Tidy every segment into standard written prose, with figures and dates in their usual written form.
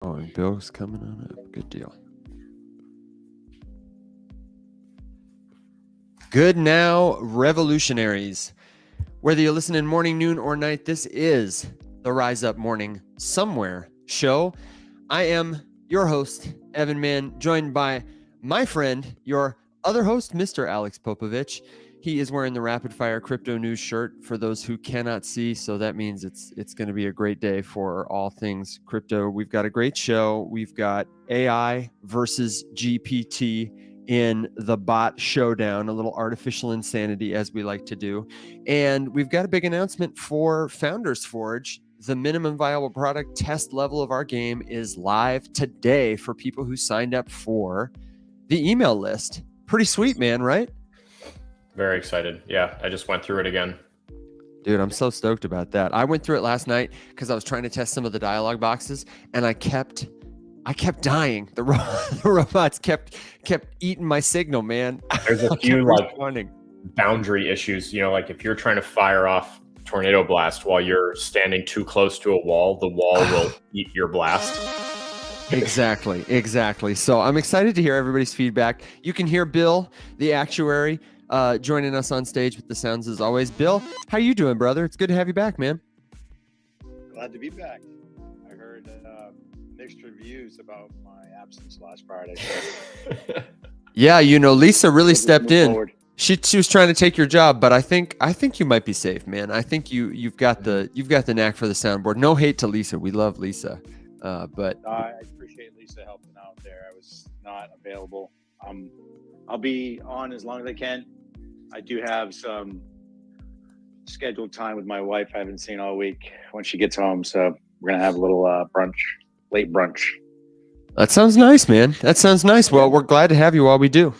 Oh, and Bill's coming on up. Good deal. Good now, revolutionaries. Whether you listen in morning, noon, or night, this is the Rise Up Morning Somewhere show. I am your host, Evan Mann, joined by my friend, your other host, Mr. Alex Popovich. He is wearing the Rapid Fire Crypto News shirt for those who cannot see. So that means it's going to be a great day for all things crypto. We've got a great show. We've got AI versus GPT in the bot showdown, a little artificial insanity as we like to do. And we've got a big announcement for Founders Forge. The minimum viable product test level of our game is live today for people who signed up for the email list. Pretty sweet, man, right? Very excited. Yeah, I just went through it again. Dude, I'm so stoked about that. I went through it last night because I was trying to test some of the dialogue boxes, and I kept dying. The robots kept eating my signal, man. There's a few like boundary issues. You know, like if you're trying to fire off tornado blast while you're standing too close to a wall, the wall will eat your blast. Exactly. So I'm excited to hear everybody's feedback. You can hear Bill, the actuary, joining us on stage with the sounds as always. Bill, how you doing, brother? It's good to have you back, man. Glad to be back. I heard mixed reviews about my absence last Friday. Yeah, you know, Lisa really stepped in. Forward. She was trying to take your job, but I think you might be safe, man. I think you've got the knack for the soundboard. No hate to Lisa. We love Lisa. But I appreciate Lisa helping out there. I was not available. I'll be on as long as I can. I do have some scheduled time with my wife I haven't seen all week when she gets home. So we're going to have a little late brunch. That sounds nice, man. That sounds nice. Well, we're glad to have you while we do.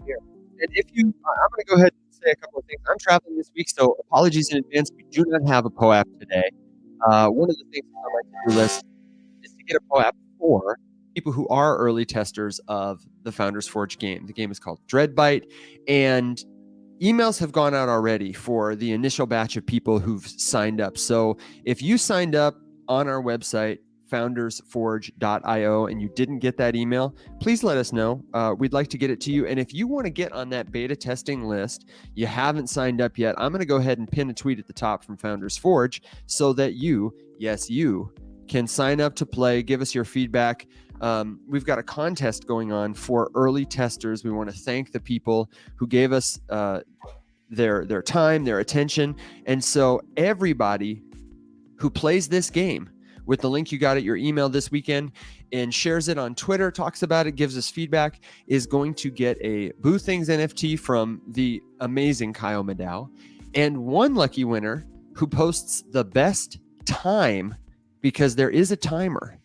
Here. And if you, I'm going to go ahead and say a couple of things. I'm traveling this week, so apologies in advance. We do not have a POAP today. One of the things on my to-do list is to get a POAP for people who are early testers of the Founders Forge game. The game is called Dreadbite, and emails have gone out already for the initial batch of people who've signed up. So if you signed up on our website, foundersforge.io, and you didn't get that email, please let us know. We'd like to get it to you. And if you want to get on that beta testing list, you haven't signed up yet, I'm going to go ahead and pin a tweet at the top from Founders Forge so that you, yes, you, can sign up to play, give us your feedback. We've got a contest going on for early testers. We want to thank the people who gave us their time, their attention. And so everybody who plays this game with the link you got at your email this weekend and shares it on Twitter, talks about it, gives us feedback, is going to get a Boo Things NFT from the amazing Kyle Maddow. And one lucky winner who posts the best time, because there is a timer,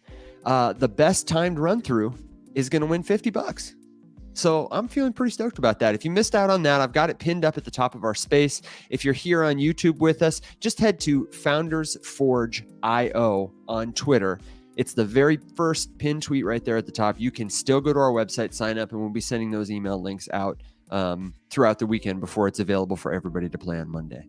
the best timed run through is going to win $50. So I'm feeling pretty stoked about that. If you missed out on that, I've got it pinned up at the top of our space. If you're here on YouTube with us, just head to Founders Forge IO on Twitter. It's the very first pinned tweet right there at the top. You can still go to our website, sign up, and we'll be sending those email links out throughout the weekend before it's available for everybody to play on Monday.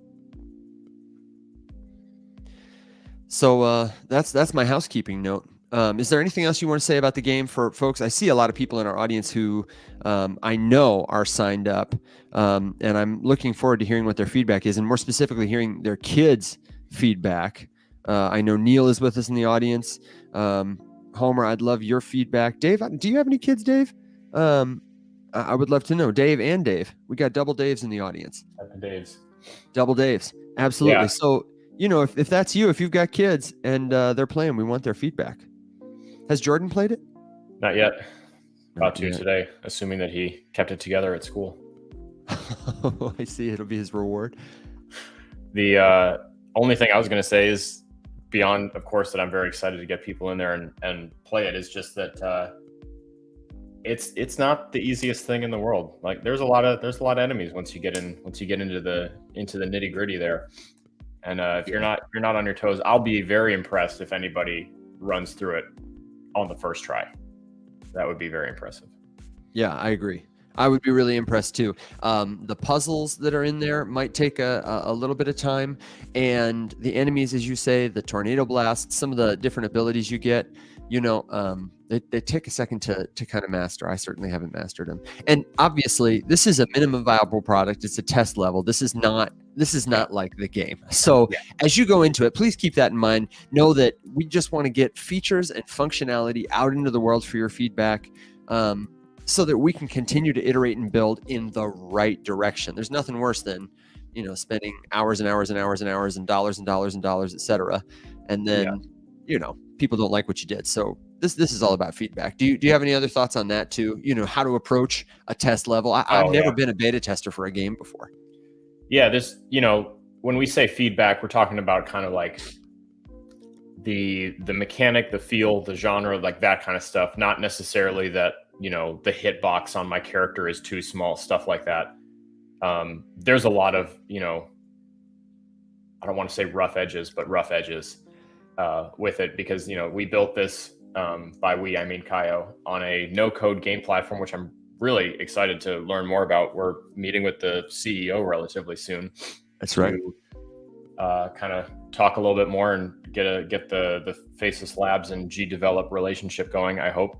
So that's my housekeeping note. Is there anything else you want to say about the game for folks? I see a lot of people in our audience who I know are signed up, and I'm looking forward to hearing what their feedback is, and more specifically, hearing their kids' feedback. I know Neil is with us in the audience. Homer, I'd love your feedback. Dave, do you have any kids, Dave? I would love to know. Dave and Dave. We got double Daves in the audience. Double Daves. Absolutely. Yeah. So, you know, if that's you, if you've got kids and they're playing, we want their feedback. Has Jordan played it? Not yet. About to today, assuming that he kept it together at school. I see. It'll be his reward. The only thing I was going to say is, beyond, of course, that I'm very excited to get people in there and play it, is just that it's not the easiest thing in the world. Like there's a lot of enemies once you get into the nitty gritty there. And if you're not on your toes, I'll be very impressed if anybody runs through it on the first try. That would be very impressive. Yeah, I agree. I would be really impressed too. The puzzles that are in there might take a little bit of time, and the enemies, as you say, the tornado blast, some of the different abilities you get, they take a second to kind of master. I certainly haven't mastered them. And obviously, this is a minimum viable product. It's a test level. This is not like the game. So as you go into it, please keep that in mind. Know that we just want to get features and functionality out into the world for your feedback. So that we can continue to iterate and build in the right direction. There's nothing worse than, spending hours and hours and hours and hours and dollars and dollars and dollars, et cetera. And then, people don't like what you did. So this is all about feedback. Do you have any other thoughts on that too? How to approach a test level? I've never been a beta tester for a game before. Yeah, when we say feedback, we're talking about kind of like the mechanic, the feel, the genre, like that kind of stuff. Not necessarily that, the hitbox on my character is too small, stuff like that. There's a lot of, I don't want to say rough edges, but rough edges with it because, we built this, by we, I mean Kaio, on a no-code game platform, which I'm really excited to learn more about. We're meeting with the CEO relatively soon. That's right. To kind of talk a little bit more and get the Faceless Labs and G-Develop relationship going, I hope.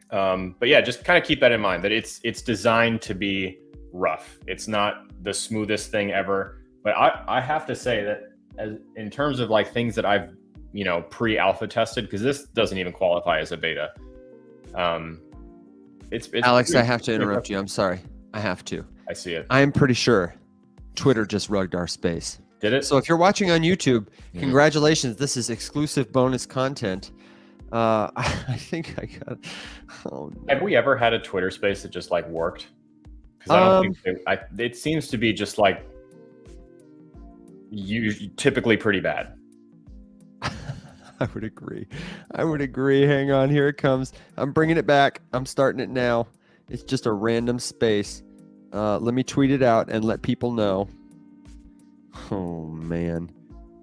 But yeah, just kind of keep that in mind, that it's designed to be rough. It's not the smoothest thing ever. But I have to say that in terms of like things that I've, pre-alpha tested, because this doesn't even qualify as a beta. It's Alex, I have to interrupt you. I'm sorry. I have to. I see it. I am pretty sure Twitter just rugged our space. Did it? So if you're watching on YouTube, congratulations. This is exclusive bonus content. I think I got. Oh, no. Have we ever had a Twitter space that just like worked? Because I don't think it seems to be just like typically pretty bad. I would agree. Hang on, here it comes. I'm bringing it back. I'm starting it now. It's just a random space. Let me tweet it out and let people know. Oh man,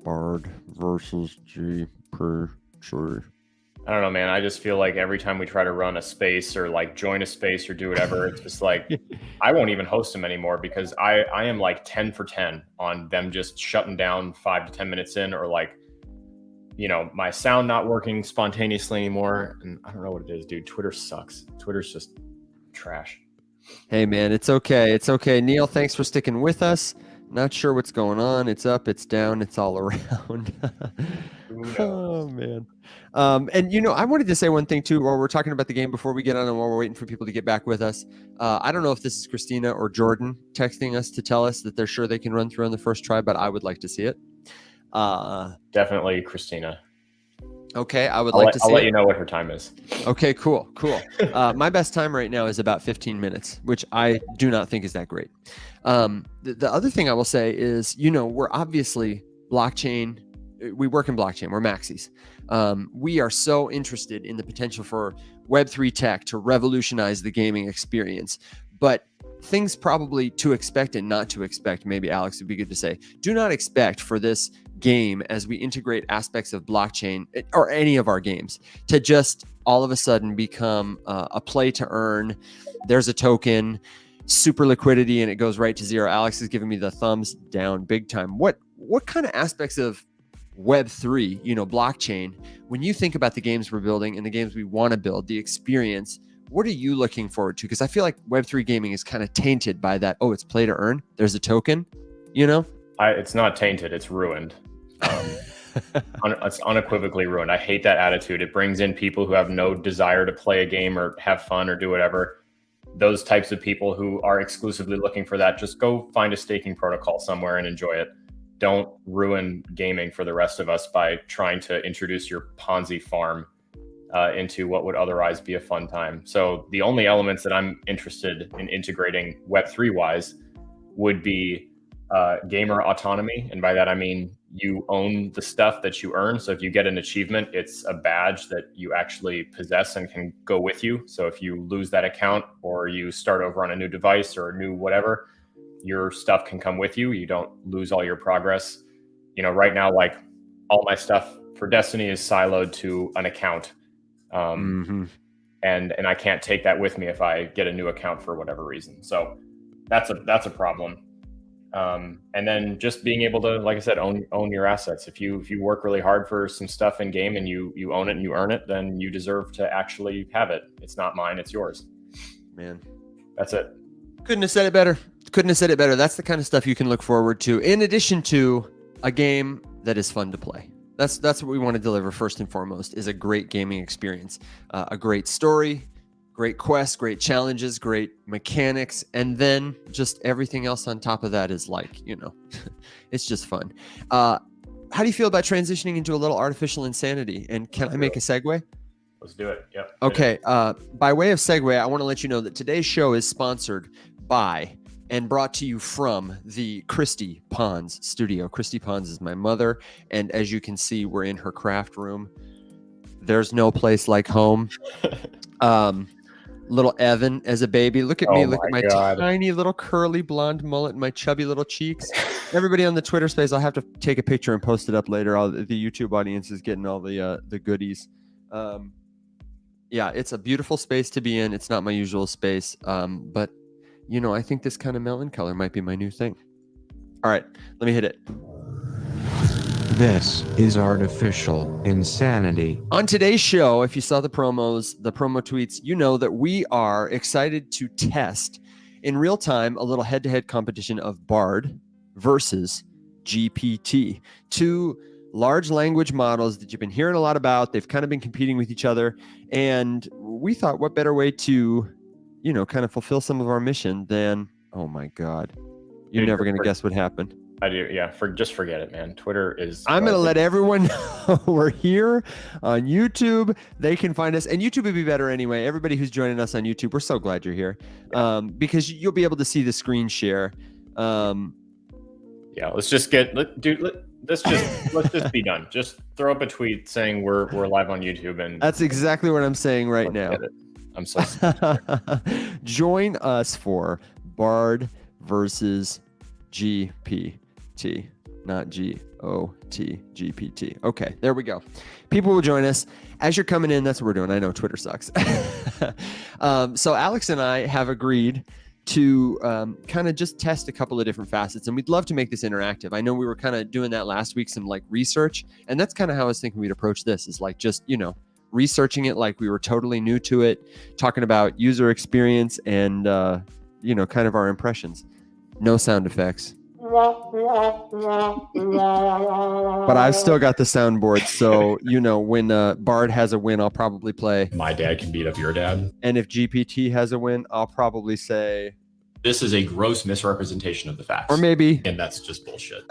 Bard versus G per sure. I don't know, man. I just feel like every time we try to run a space or like join a space or do whatever, it's just like, I won't even host them anymore because I am like 10 for 10 on them just shutting down 5 to 10 minutes in, or like, my sound not working spontaneously anymore. And I don't know what it is, dude. Twitter sucks. Twitter's just trash. Hey man, it's okay. It's okay. Neil, thanks for sticking with us. Not sure what's going on. It's up, it's down, it's all around. Oh man. And I wanted to say one thing too, while we're talking about the game before we get on and while we're waiting for people to get back with us. I don't know if this is Christina or Jordan texting us to tell us that they're sure they can run through on the first try, but I would like to see it. Definitely Christina. Okay, I'll let you know what her time is. Okay, cool. My best time right now is about 15 minutes, which I do not think is that great. The other thing I will say is, we're obviously blockchain. We work in blockchain. We're maxis. We are so interested in the potential for Web3 tech to revolutionize the gaming experience. But things probably to expect and not to expect, maybe Alex would be good to say, do not expect for this game as we integrate aspects of blockchain or any of our games to just all of a sudden become a play to earn. There's a token, super liquidity, and it goes right to zero. Alex is giving me the thumbs down big time. What kind of aspects of Web3, blockchain, when you think about the games we're building and the games we want to build, the experience, what are you looking forward to? Because I feel like Web3 gaming is kind of tainted by that. Oh, it's play to earn. There's a token, It's not tainted. It's ruined. It's unequivocally ruined. I hate that attitude. It brings in people who have no desire to play a game or have fun or do whatever. Those types of people who are exclusively looking for that, just go find a staking protocol somewhere and enjoy it. Don't ruin gaming for the rest of us by trying to introduce your Ponzi farm into what would otherwise be a fun time. So the only elements that I'm interested in integrating Web3 wise would be gamer autonomy. And by that, I mean, you own the stuff that you earn. So if you get an achievement, it's a badge that you actually possess and can go with you. So if you lose that account or you start over on a new device or a new whatever, your stuff can come with you. You don't lose all your progress. Right now, like all my stuff for Destiny is siloed to an account. and I can't take that with me if I get a new account for whatever reason. So that's a problem. And then just being able to, like I said, own your assets. If you work really hard for some stuff in game and you own it and you earn it, then you deserve to actually have it. It's not mine, it's yours. Man, that's it. Couldn't have said it better. That's the kind of stuff you can look forward to, in addition to a game that is fun to play. That's what we want to deliver first and foremost, is a great gaming experience, a great story, great quests, great challenges, great mechanics, and then just everything else on top of that is like, it's just fun. How do you feel about transitioning into a little artificial insanity? And can I make a segue? Let's do it. Yep. Okay. By way of segue, I want to let you know that today's show is sponsored by and brought to you from the Christy Pons studio. Christy Pons is my mother, and as you can see, we're in her craft room. There's no place like home. Little Evan as a baby. Look at me. Look at my tiny little curly blonde mullet and my chubby little cheeks. Everybody on the Twitter space, I'll have to take a picture and post it up later. The YouTube audience is getting all the goodies. Yeah, it's a beautiful space to be in. It's not my usual space, but I think this kind of melon color might be my new thing. All right, let me hit it. This is Artificial Insanity. On today's show, if you saw the promo tweets, you know that we are excited to test in real time a little head-to-head competition of Bard versus GPT. Two large language models that you've been hearing a lot about. They've kind of been competing with each other. And we thought, what better way to, kind of fulfill some of our mission than, oh my God, you're never going to guess what happened. I do. Yeah. Just forget it, man. Twitter is. I'm going to let everyone know we're here on YouTube. They can find us, and YouTube would be better anyway. Everybody who's joining us on YouTube, we're so glad you're here, because you'll be able to see the screen share. Yeah. Let's just let's just be done. Just throw up a tweet saying we're live on YouTube, and that's exactly what I'm saying right now. I'm so join us for Bard versus GPT, not GOT, GPT. Okay, there we go. People will join us as you're coming in. That's what we're doing. I know Twitter sucks. So Alex and I have agreed to kind of just test a couple of different facets, and we'd love to make this interactive. I know we were kind of doing that last week, some like research, and that's kind of how I was thinking we'd approach this, is like just, researching it like we were totally new to it, talking about user experience and, kind of our impressions. No sound effects. But I've still got the soundboard, so when Bard has a win, I'll probably play "My Dad Can Beat Up Your Dad." And if GPT has a win, I'll probably say this is a gross misrepresentation of the facts. Or maybe, and that's just bullshit.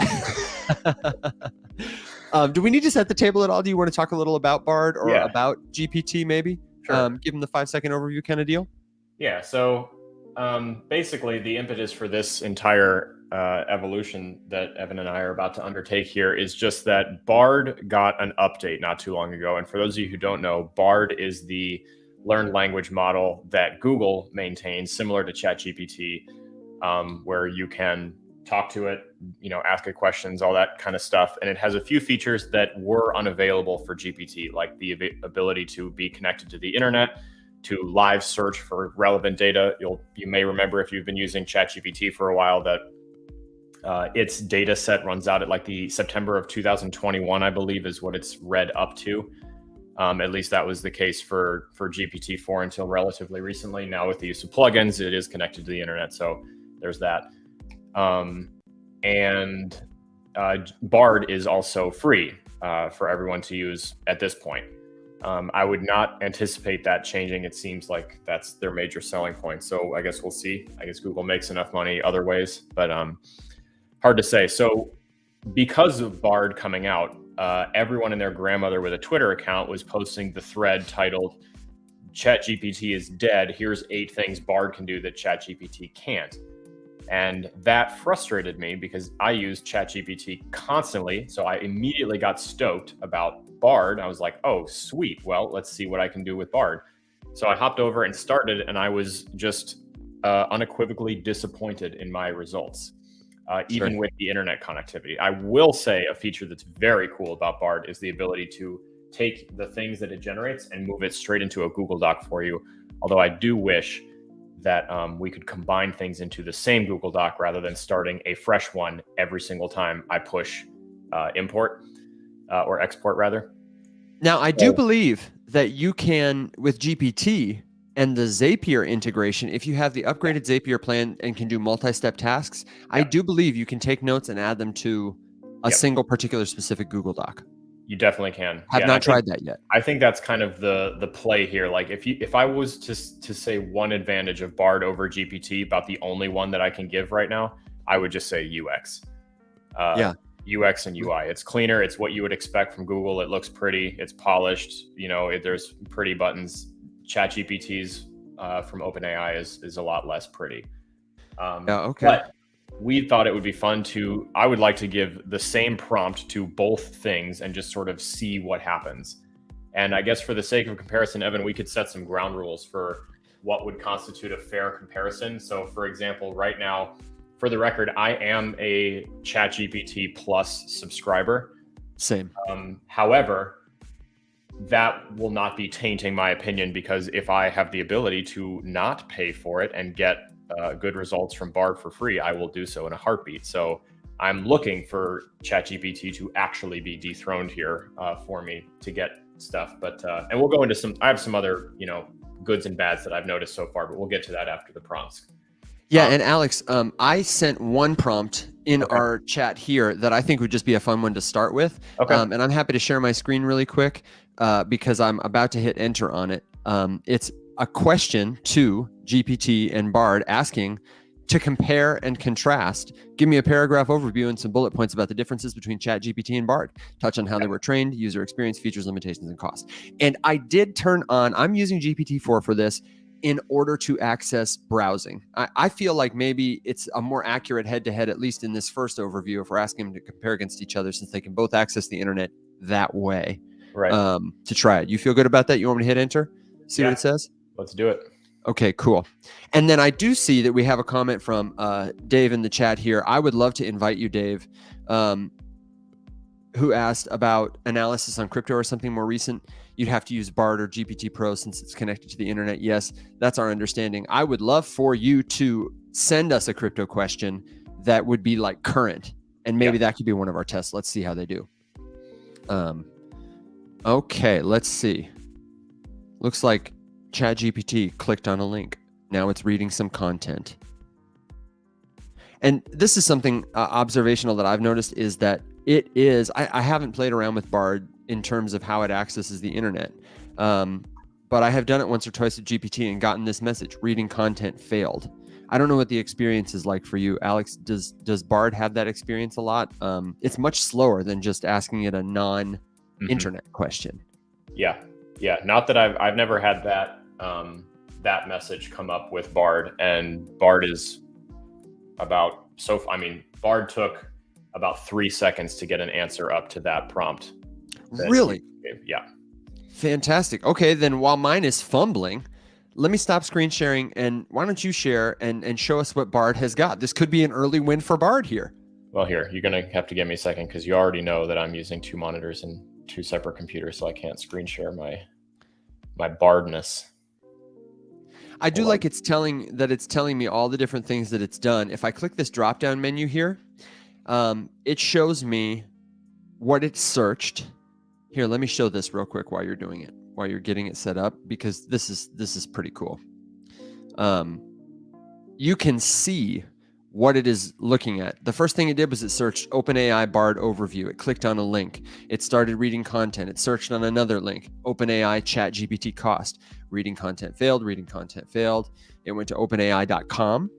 Do we need to set the table at all? Do you want to talk a little about Bard or about GPT maybe? Sure. Give them the 5-second overview kind of deal. Yeah. So basically, the impetus for this entire evolution that Evan and I are about to undertake here is just that Bard got an update not too long ago. And for those of you who don't know, Bard is the learned language model that Google maintains, similar to ChatGPT, where you can talk to it, ask it questions, all that kind of stuff. And it has a few features that were unavailable for GPT, like the ability to be connected to the internet, to live search for relevant data. You may remember, if you've been using ChatGPT for a while, that its data set runs out at like the September of 2021, I believe, is what it's read up to. At least that was the case for GPT-4 until relatively recently. Now with the use of plugins, it is connected to the internet. So there's that. And Bard is also free for everyone to use at this point. I would not anticipate that changing. It seems like that's their major selling point. So I guess we'll see. I guess Google makes enough money other ways, but hard to say. So because of Bard coming out, everyone and their grandmother with a Twitter account was posting the thread titled "ChatGPT is dead. Here's 8 things Bard can do that ChatGPT can't." And that frustrated me because I use ChatGPT constantly. So I immediately got stoked about Bard. I was like, oh, sweet. Well, let's see what I can do with Bard. So I hopped over and started, and I was just unequivocally disappointed in my results, even with the internet connectivity. I will say a feature that's very cool about Bard is the ability to take the things that it generates and move it straight into a Google Doc for you. Although I do wish that we could combine things into the same Google Doc rather than starting a fresh one every single time I push import or export rather. Now, I do believe that you can, with GPT and the Zapier integration, if you have the upgraded Zapier plan and can do multi-step tasks, I do believe you can take notes and add them to a single particular specific Google Doc. You definitely can. Have not tried that yet. I think that's kind of the play here. Like if I was to say one advantage of Bard over GPT, about the only one that I can give right now, I would just say UX. UX and UI. It's cleaner. It's what you would expect from Google. It looks pretty. It's polished. There's pretty buttons. ChatGPT's from OpenAI is a lot less pretty. But we thought it would be fun I would like to give the same prompt to both things and just sort of see what happens. And I guess for the sake of comparison, Evan, we could set some ground rules for what would constitute a fair comparison. So for example, right now, for the record, I am a ChatGPT Plus subscriber. Same. However, that will not be tainting my opinion, because if I have the ability to not pay for it and get good results from Bard for free, I will do so in a heartbeat. So I'm looking for ChatGPT to actually be dethroned here for me to get stuff. But and we'll go into I have some other goods and bads that I've noticed so far, but we'll get to that after the prompts. Yeah, and Alex, I sent one prompt in our chat here that I think would just be a fun one to start with. And I'm happy to share my screen really quick because I'm about to hit enter on it. It's a question to GPT and Bard asking to compare and contrast. Give me a paragraph overview and some bullet points about the differences between ChatGPT and Bard. Touch on how they were trained, user experience, features, limitations, and cost. And I did turn on, I'm using GPT-4 for this in order to access browsing. I feel like maybe it's a more accurate head-to-head, at least in this first overview, if we're asking them to compare against each other, since they can both access the internet that way. Right. To try it. You feel good about that? You want me to hit enter? See what it says? Let's do it. Okay, cool. And then I do see that we have a comment from Dave in the chat here. I would love to invite you, Dave, who asked about analysis on crypto or something more recent. You'd have to use Bard or GPT Pro since it's connected to the internet. Yes, that's our understanding. I would love for you to send us a crypto question that would be like current, and maybe that could be one of our tests. Let's see how they do. Okay, let's see. Looks like ChatGPT clicked on a link. Now it's reading some content. And this is something observational that I've noticed, is that it is, I haven't played around with Bard in terms of how it accesses the internet. But I have done it once or twice with GPT and gotten this message: reading content failed. I don't know what the experience is like for you, Alex. Does Bard have that experience a lot? It's much slower than just asking it a non-internet question. Yeah. Not that I've never had that that message come up with Bard, and Bard is Bard took about 3 seconds to get an answer up to that prompt. Really? Yeah. Fantastic. Okay, then while mine is fumbling, let me stop screen sharing, and why don't you share and show us what Bard has got? This could be an early win for Bard here. Well, here, you're going to have to give me a second, because you already know that I'm using 2 monitors and 2 separate computers, so I can't screen share my Bardness. I do like it's telling me all the different things that it's done. If I click this drop down menu here, it shows me what it's searched. Here, let me show this real quick while you're doing it, while you're getting it set up, because this is pretty cool. You can see what it is looking at. The first thing it did was it searched OpenAI Bard overview. It clicked on a link. It started reading content. It searched on another link, OpenAI ChatGPT cost. Reading content failed, reading content failed. It went to openai.com.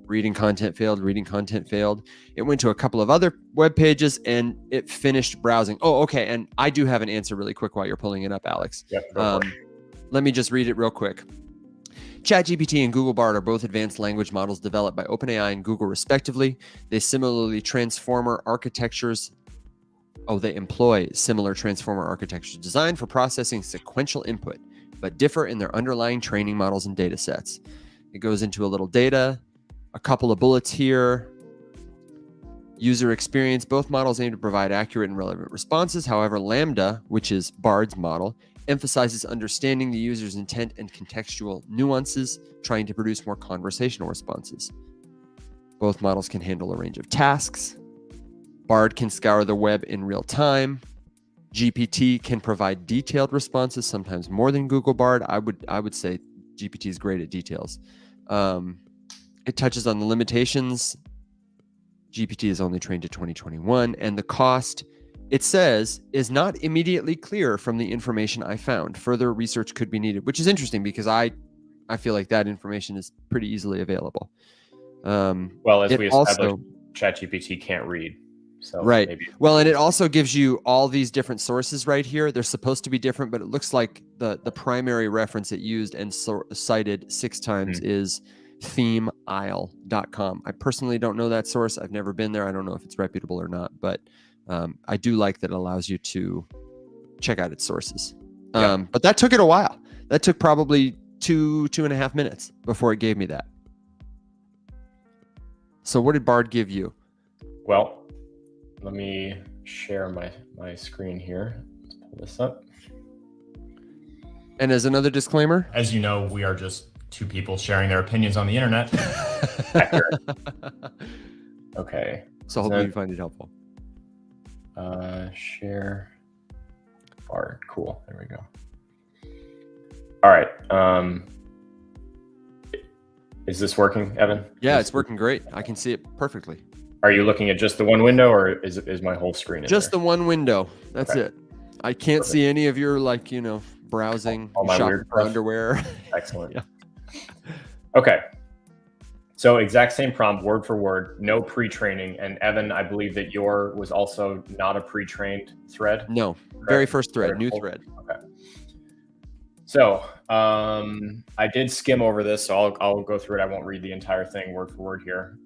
Reading content failed, reading content failed. It went to a couple of other web pages and it finished browsing. Oh, okay. And I do have an answer really quick while you're pulling it up, Alex. Yep, let me just read it real quick. ChatGPT and Google Bard are both advanced language models developed by OpenAI and Google respectively. They similarly transformer architectures. They employ similar transformer architectures designed for processing sequential input, but differ in their underlying training models and data sets. It goes into a little data, a couple of bullets here. user experience. Both models aim to provide accurate and relevant responses. However, Lambda, which is Bard's model, emphasizes understanding the user's intent and contextual nuances, trying to produce more conversational responses. Both models can handle a range of tasks. Bard can scour the web in real time. GPT can provide detailed responses, sometimes more than Google Bard. I would say GPT is great at details. It touches on the limitations. GPT is only trained to 2021, and the cost, it says, is not immediately clear from the information I found. Further research could be needed, which is interesting because I feel like that information is pretty easily available. Well, as we established, also, ChatGPT can't read. So right. maybe. Well, and it also gives you all these different sources right here. They're supposed to be different, but it looks like the primary reference it used and cited 6 times is themeisle.com. I personally don't know that source. I've never been there. I don't know if it's reputable or not, but I do like that it allows you to check out its sources. But that took it a while. That took probably 2.5 minutes before it gave me that. So what did Bard give you? Well, let me share my screen here. Let's pull this up. And as another disclaimer, As you know, we are just two people sharing their opinions on the internet. Accurate. Okay. So hopefully you find it helpful. Share Bard. Cool. There we go. All right. Is this working, Evan? Yeah, it's working great. I can see it perfectly. Are you looking at just the one window, or is my whole screen in Just there? the one window. That's it. I can't see any of your, like, browsing, All my shopping weird for stuff. underwear. Excellent. Yeah. Okay. So exact same prompt, word for word, no pre-training. And Evan, I believe that your was also not a pre-trained thread. No, very first thread, new thread. Okay. So I did skim over this, so I'll go through it. I won't read the entire thing word for word here.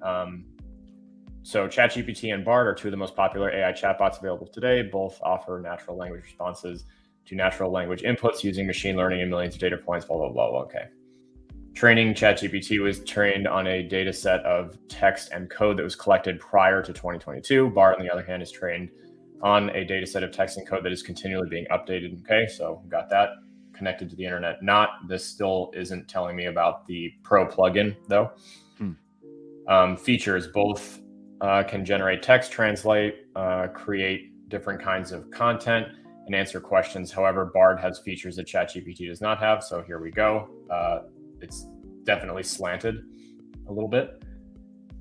So ChatGPT and Bard are two of the most popular AI chatbots available today. Both offer natural language responses to natural language inputs using machine learning and millions of data points, blah, blah, blah, blah. Okay. Training ChatGPT was trained on a data set of text and code that was collected prior to 2022. Bard, on the other hand, is trained on a data set of text and code that is continually being updated. Okay, so got that connected to the internet. This still isn't telling me about the Pro plugin, though. Features, both can generate text, translate, create different kinds of content, and answer questions. However, Bard has features that ChatGPT does not have. So here we go. It's definitely slanted a little bit.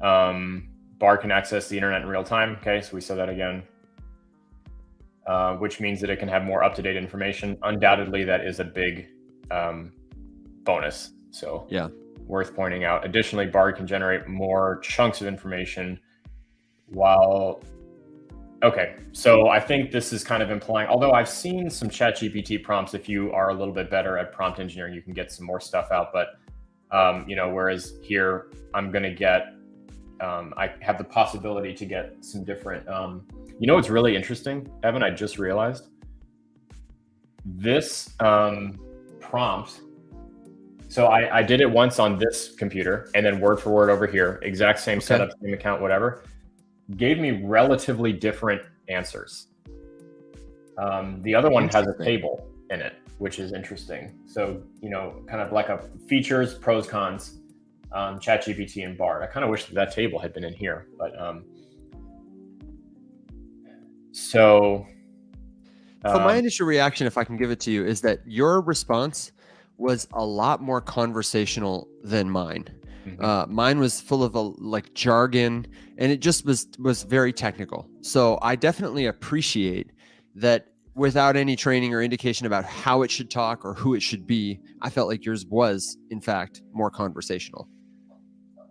Bard can access the internet in real time. Okay, so we said that again, which means that it can have more up-to-date information. Undoubtedly, that is a big bonus. So yeah, worth pointing out. Additionally, Bard can generate more chunks of information while... Okay, so I think this is kind of implying, although I've seen some ChatGPT prompts, if you are a little bit better at prompt engineering, you can get some more stuff out. But, whereas here I'm going to get, I have the possibility to get some different, what's really interesting, Evan, I just realized this prompt. So I did it once on this computer and then word for word over here, exact same setup, same account, whatever. Gave me relatively different answers. The other one has a table in it, which is interesting. So, kind of like a features, pros, cons, ChatGPT and Bard. I kind of wish that table had been in here, but so my initial reaction, if I can give it to you, is that your response was a lot more conversational than mine. Mine was full of jargon, and it just was very technical. So I definitely appreciate that without any training or indication about how it should talk or who it should be. I felt like yours was, in fact, more conversational.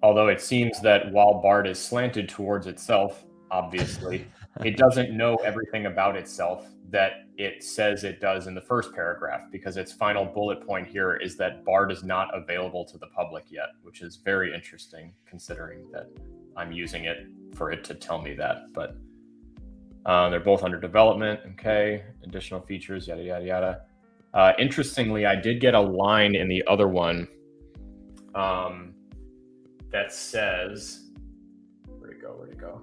Although it seems that while Bard is slanted towards itself, obviously, it doesn't know everything about itself that it says it does in the first paragraph, because its final bullet point here is that Bard is not available to the public yet, which is very interesting considering that I'm using it for it to tell me that. But they're both under development. Okay, additional features, yada, yada, yada. Interestingly, I did get a line in the other one that says, where'd it go?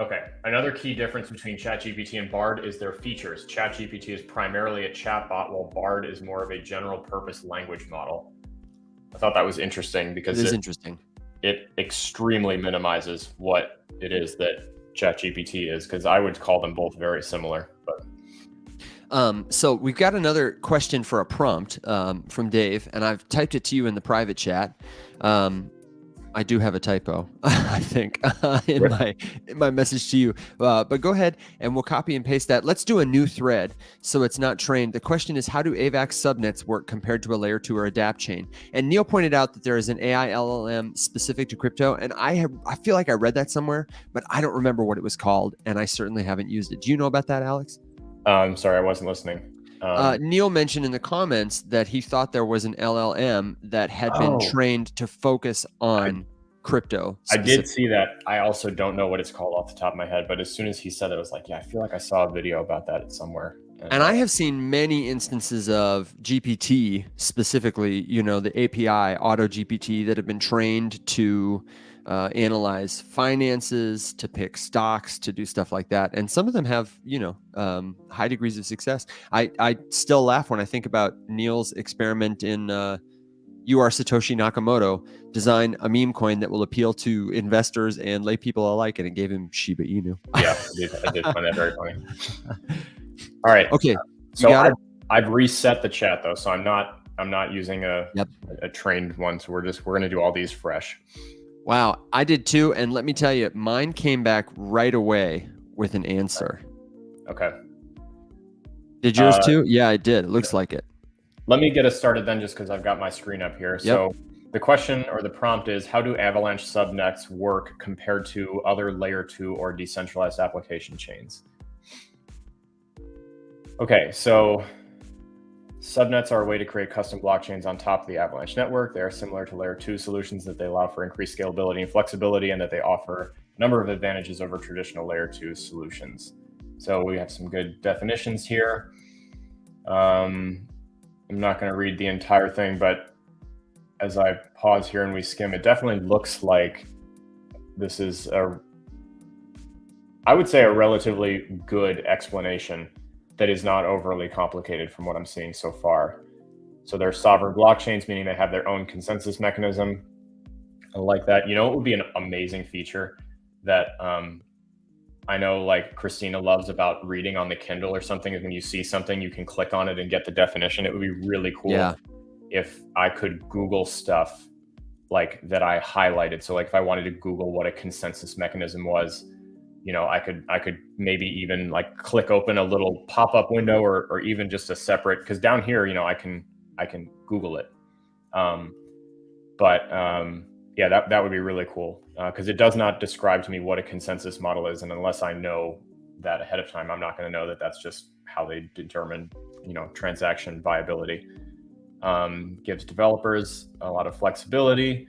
Okay. Another key difference between ChatGPT and Bard is their features. ChatGPT is primarily a chatbot, while Bard is more of a general purpose language model. I thought that was interesting because It is interesting. it extremely minimizes what it is that ChatGPT is, because I would call them both very similar. But So we've got another question for a prompt from Dave, and I've typed it to you in the private chat. I do have a typo, I think, in my message to you. But go ahead and we'll copy and paste that. Let's do a new thread so it's not trained. The question is, how do AVAX subnets work compared to a layer 2 or adapt chain? And Neil pointed out that there is an AI LLM specific to crypto, and I feel like I read that somewhere, but I don't remember what it was called, and I certainly haven't used it. Do you know about that, Alex? I'm sorry, I wasn't listening. Neil mentioned in the comments that he thought there was an LLM that had been trained to focus on crypto. I did see that. I also don't know what it's called off the top of my head, but as soon as he said it, I was like, yeah, I feel like I saw a video about that somewhere. And I have seen many instances of GPT, specifically, the API, Auto GPT, that have been trained to analyze finances, to pick stocks, to do stuff like that. And some of them have, high degrees of success. I still laugh when I think about Neil's experiment in You Are Satoshi Nakamoto, design a meme coin that will appeal to investors and lay people alike, and it gave him Shiba Inu. Yeah, I did find that very funny. All right. Okay. So I've reset the chat though, so I'm not using a trained one. So we're going to do all these fresh. Wow, I did too, and let me tell you, mine came back right away with an answer. Okay. Did yours too? Yeah, I did. It looks like it. Let me get us started then, just because I've got my screen up here. Yep. So the question or the prompt is, how do Avalanche subnets work compared to other layer 2 or decentralized application chains? Okay, so subnets are a way to create custom blockchains on top of the Avalanche network. They are similar to layer 2 solutions that they allow for increased scalability and flexibility, and that they offer a number of advantages over traditional layer 2 solutions. So we have some good definitions here. I'm not going to read the entire thing, but as I pause here and we skim, it definitely looks like this is I would say a relatively good explanation that is not overly complicated from what I'm seeing so far. So they're sovereign blockchains, meaning they have their own consensus mechanism. I like that. It would be an amazing feature that I know like Christina loves about reading on the Kindle or something, is when you see something, you can click on it and get the definition. It would be really cool if I could Google stuff like that I highlighted. So like if I wanted to Google what a consensus mechanism was, I could maybe even like click open a little pop-up window or even just a separate, because down here, I can Google it. Yeah, that would be really cool, because it does not describe to me what a consensus model is. And unless I know that ahead of time, I'm not going to know that that's just how they determine, transaction viability. Gives developers a lot of flexibility.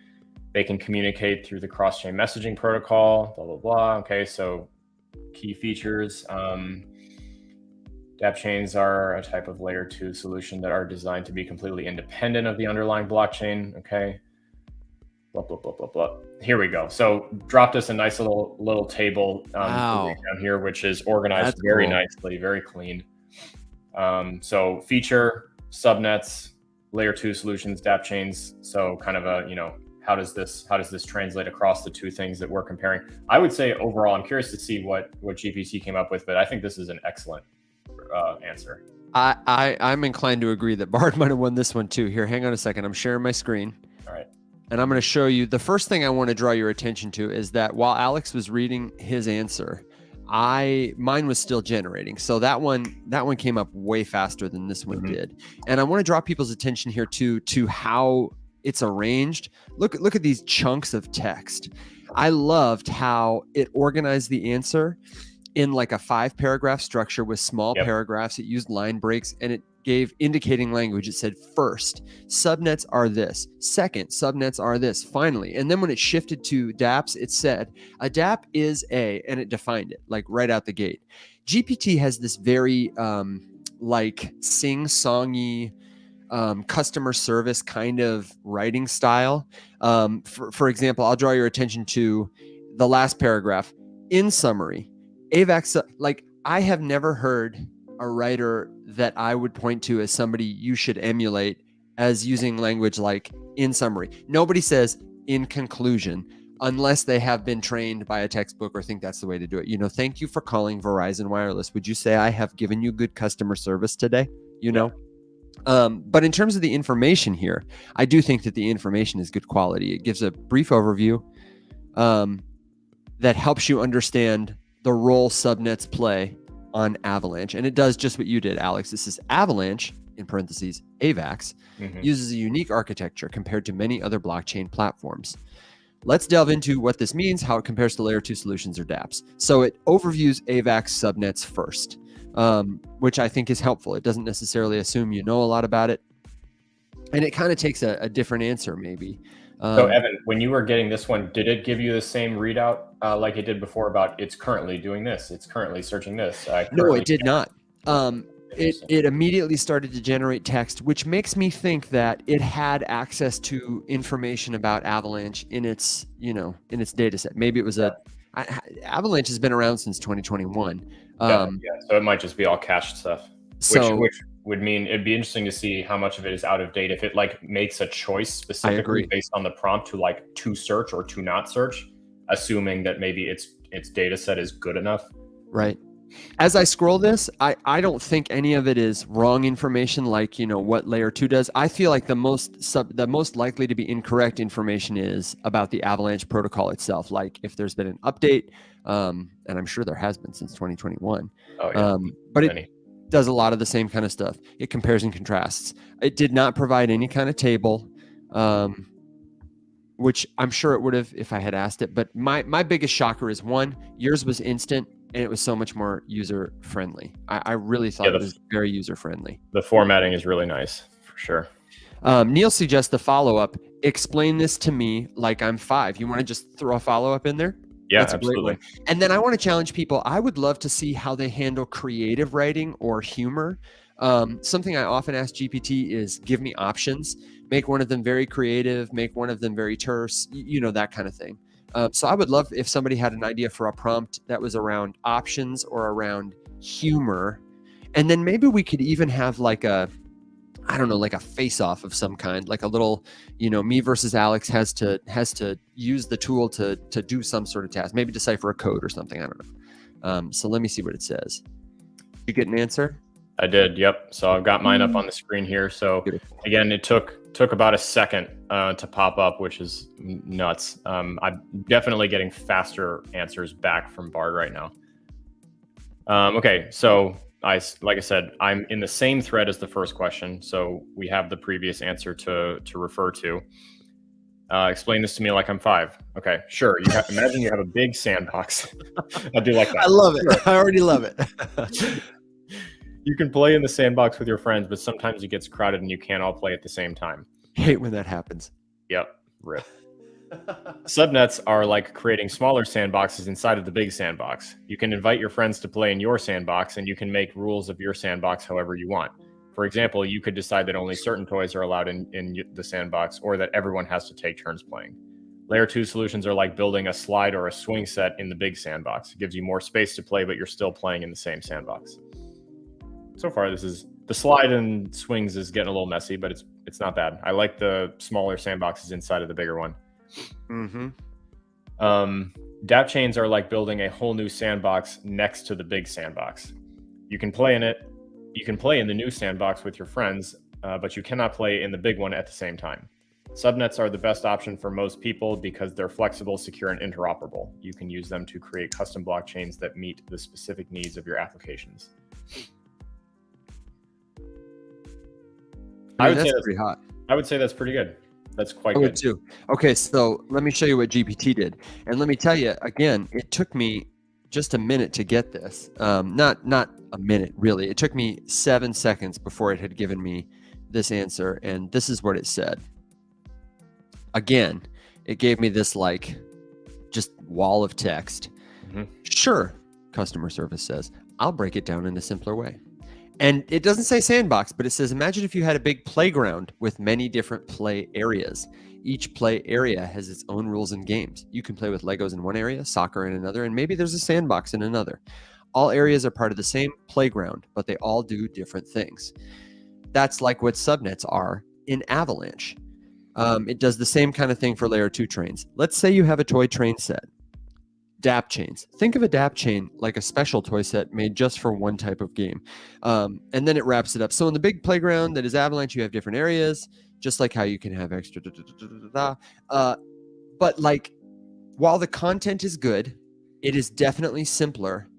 They can communicate through the cross-chain messaging protocol, blah, blah, blah. Okay, so key features. dApp chains are a type of layer 2 solution that are designed to be completely independent of the underlying blockchain. Okay. Blah, blah, blah, blah, blah. Here we go. So dropped us a nice little table down here, which is organized very nicely, very clean. So feature, subnets, layer 2 solutions, dApp chains. So kind of a, how does this translate across the two things that we're comparing? I would say overall, I'm curious to see what GPT came up with, but I think this is an excellent answer. I'm inclined to agree that Bard might have won this one too. Here, hang on a second. I'm sharing my screen. All right. And I'm going to show you. The first thing I want to draw your attention to is that while Alex was reading his answer, mine was still generating. So that one came up way faster than this one did. And I want to draw people's attention here to how it's arranged. Look at these chunks of text. I loved how it organized the answer in like a 5-paragraph structure with small paragraphs. It used line breaks and it gave indicating language. It said, first, subnets are this. Second, subnets are this. Finally. And then when it shifted to dApps, it said, a dApp is and it defined it like right out the gate. GPT has this very like sing-songy, customer service kind of writing style. For example, I'll draw your attention to the last paragraph. in summary, AVAX, like I have never heard a writer that I would point to as somebody you should emulate as using language like in summary. Nobody says in conclusion, unless they have been trained by a textbook or think that's the way to do it. You know, thank you for calling Verizon Wireless. Would you say I have given you good customer service today? You know? But in terms of the information here, I do think that the information is good quality. It gives a brief overview that helps you understand the role subnets play on Avalanche. And it does just what you did, Alex. This is Avalanche, in parentheses, AVAX, uses a unique architecture compared to many other blockchain platforms. Let's delve into what this means, how it compares to layer 2 solutions or dApps. So it overviews AVAX subnets first, which I think is helpful. It doesn't necessarily assume you know a lot about it. And it kind of takes a different answer, maybe. So Evan, when you were getting this one, did it give you the same readout like it did before about it's currently doing this, it's currently searching this? No, it did not. It immediately started to generate text, which makes me think that it had access to information about Avalanche in its, in its data set. Maybe it was Avalanche has been around since 2021. So it might just be all cached stuff, which would mean it'd be interesting to see how much of it is out of date. If it like makes a choice specifically based on the prompt to search or to not search, assuming that maybe its data set is good enough. Right. As I scroll this, I don't think any of it is wrong information like, what layer 2 does. I feel like the most likely to be incorrect information is about the Avalanche protocol itself. Like if there's been an update, and I'm sure there has been since 2021. Oh, yeah. But it does a lot of the same kind of stuff. It compares and contrasts. It did not provide any kind of table, which I'm sure it would have if I had asked it. But my biggest shocker is one, yours was instant. And it was so much more user-friendly. I really thought it was very user-friendly. The formatting is really nice, for sure. Neil suggests the follow-up. Explain this to me like I'm 5. You want to just throw a follow-up in there? Yeah, that's absolutely. And then I want to challenge people. I would love to see how they handle creative writing or humor. Something I often ask GPT is give me options. Make one of them very creative. Make one of them very terse. That kind of thing. So I would love if somebody had an idea for a prompt that was around options or around humor. And then maybe we could even have like a face-off of some kind, like a little, me versus Alex has to use the tool to do some sort of task, maybe decipher a code or something. I don't know. So let me see what it says. Did you get an answer? I did. Yep. So I've got mine up on the screen here. So again, it took about a second to pop up, which is nuts. I'm definitely getting faster answers back from Bard right now. Okay. So like I said, I'm in the same thread as the first question. So we have the previous answer to refer to. Explain this to me like I'm 5. Okay, sure. Imagine you have a big sandbox. I do like that. I love it. Sure. I already love it. You can play in the sandbox with your friends, but sometimes it gets crowded and you can't all play at the same time. Hate when that happens. Yep. Rip. Subnets are like creating smaller sandboxes inside of the big sandbox. You can invite your friends to play in your sandbox, and you can make rules of your sandbox however you want. For example, you could decide that only certain toys are allowed in the sandbox, or that everyone has to take turns playing. Layer 2 solutions are like building a slide or a swing set in the big sandbox. It gives you more space to play, but you're still playing in the same sandbox. So far, the slide and swings is getting a little messy, but it's not bad. I like the smaller sandboxes inside of the bigger one. DApp chains are like building a whole new sandbox next to the big sandbox. You can play in it. You can play in the new sandbox with your friends, but you cannot play in the big one at the same time. Subnets are the best option for most people because they're flexible, secure, and interoperable. You can use them to create custom blockchains that meet the specific needs of your applications. I would say that's pretty hot. I would say that's pretty good. That's quite good too. Okay, so let me show you what GPT did, and let me tell you again. It took me just a minute to get this. Not a minute really. It took me 7 seconds before it had given me this answer, and this is what it said. Again, it gave me this like just wall of text. Sure, customer service says, I'll break it down in a simpler way. And it doesn't say sandbox, but it says, imagine if you had a big playground with many different play areas. Each play area has its own rules and games. You can play with Legos in one area, soccer in another, and maybe there's a sandbox in another. All areas are part of the same playground, but they all do different things. That's like what subnets are in Avalanche. It does the same kind of thing for layer 2 trains. Let's say you have a toy train set. DApp chains. Think of a DApp chain like a special toy set made just for one type of game. And then it wraps it up. So in the big playground that is Avalanche, you have different areas, just like how you can have extra. But like, while the content is good, it is definitely simpler.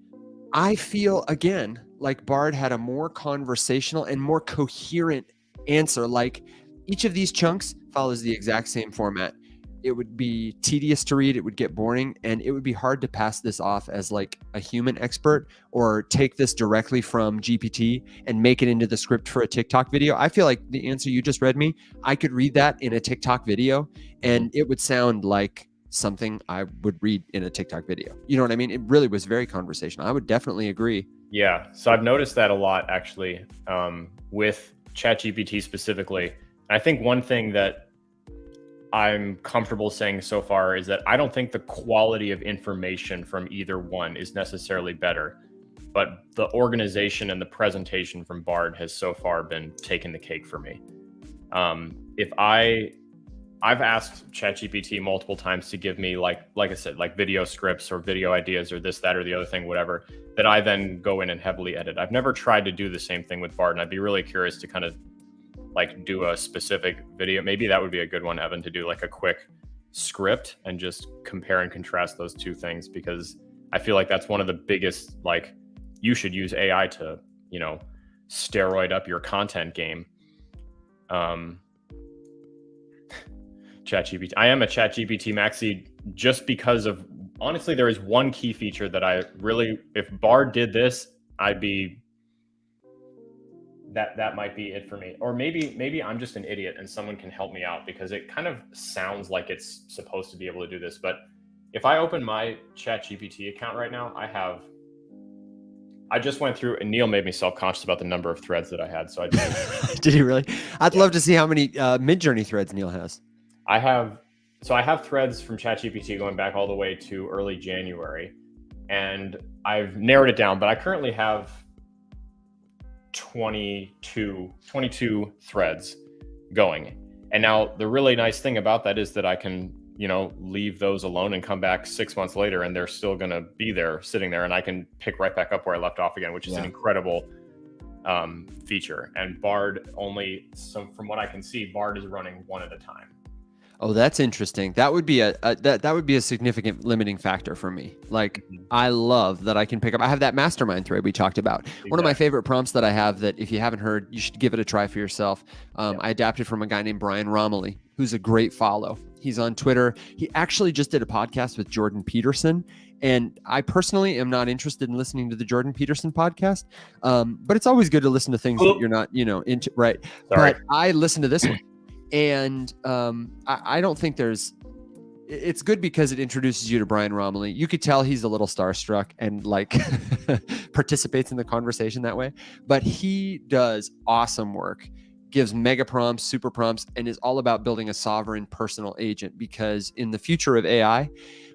I feel, again, like Bard had a more conversational and more coherent answer. Like, each of these chunks follows the exact same format. It would be tedious to read, it would get boring, and it would be hard to pass this off as like a human expert or take this directly from GPT and make it into the script for a TikTok video. I feel like the answer you just read me, I could read that in a TikTok video and it would sound like something I would read in a TikTok video. You know what I mean? It really was very conversational. I would definitely agree. Yeah. So I've noticed that a lot actually, with ChatGPT specifically. I think one thing that I'm comfortable saying so far is that I don't think the quality of information from either one is necessarily better, but the organization and the presentation from Bard has so far been taking the cake for me. I've asked ChatGPT multiple times to give me like I said, like video scripts or video ideas or this, that, or the other thing, whatever, that I then go in and heavily edit. I've never tried to do the same thing with Bard, and I'd be really curious to kind of like do a specific video. Maybe that would be a good one, Evan, to do like a quick script and just compare and contrast those two things, because I feel like that's one of the biggest, like, you should use AI to, you know, steroid up your content game. ChatGPT. I am a ChatGPT maxi just because of, honestly, there is one key feature that I really, if Bard did this, I'd be, that might be it for me. Or maybe I'm just an idiot and someone can help me out, because it kind of sounds like it's supposed to be able to do this. But if I open my ChatGPT account right now, I just went through, and Neil made me self-conscious about the number of threads that I had. So I did. Did he really? I'd love to see how many Midjourney threads Neil has. I have threads from ChatGPT going back all the way to early January, and I've narrowed it down, but I currently have 22 threads going. And now the really nice thing about that is that I can, you know, leave those alone and come back 6 months later and they're still going to be there sitting there, and I can pick right back up where I left off again, which is an incredible feature. And Bard only, so from what I can see, Bard is running one at a time. Oh, that's interesting. That would be that would be a significant limiting factor for me. Like, I love that I can pick up. I have that mastermind thread we talked about. Exactly. One of my favorite prompts that I have that, if you haven't heard, you should give it a try for yourself. I adapted from a guy named Brian Romilly, who's a great follow. He's on Twitter. He actually just did a podcast with Jordan Peterson. And I personally am not interested in listening to the Jordan Peterson podcast. But it's always good to listen to things that you're not, you know, into. Right. Sorry. But I listened to this one. And I don't think it's good because it introduces you to Brian Romilly. You could tell he's a little starstruck and like participates in the conversation that way. But he does awesome work, gives mega prompts, super prompts, and is all about building a sovereign personal agent. Because in the future of AI,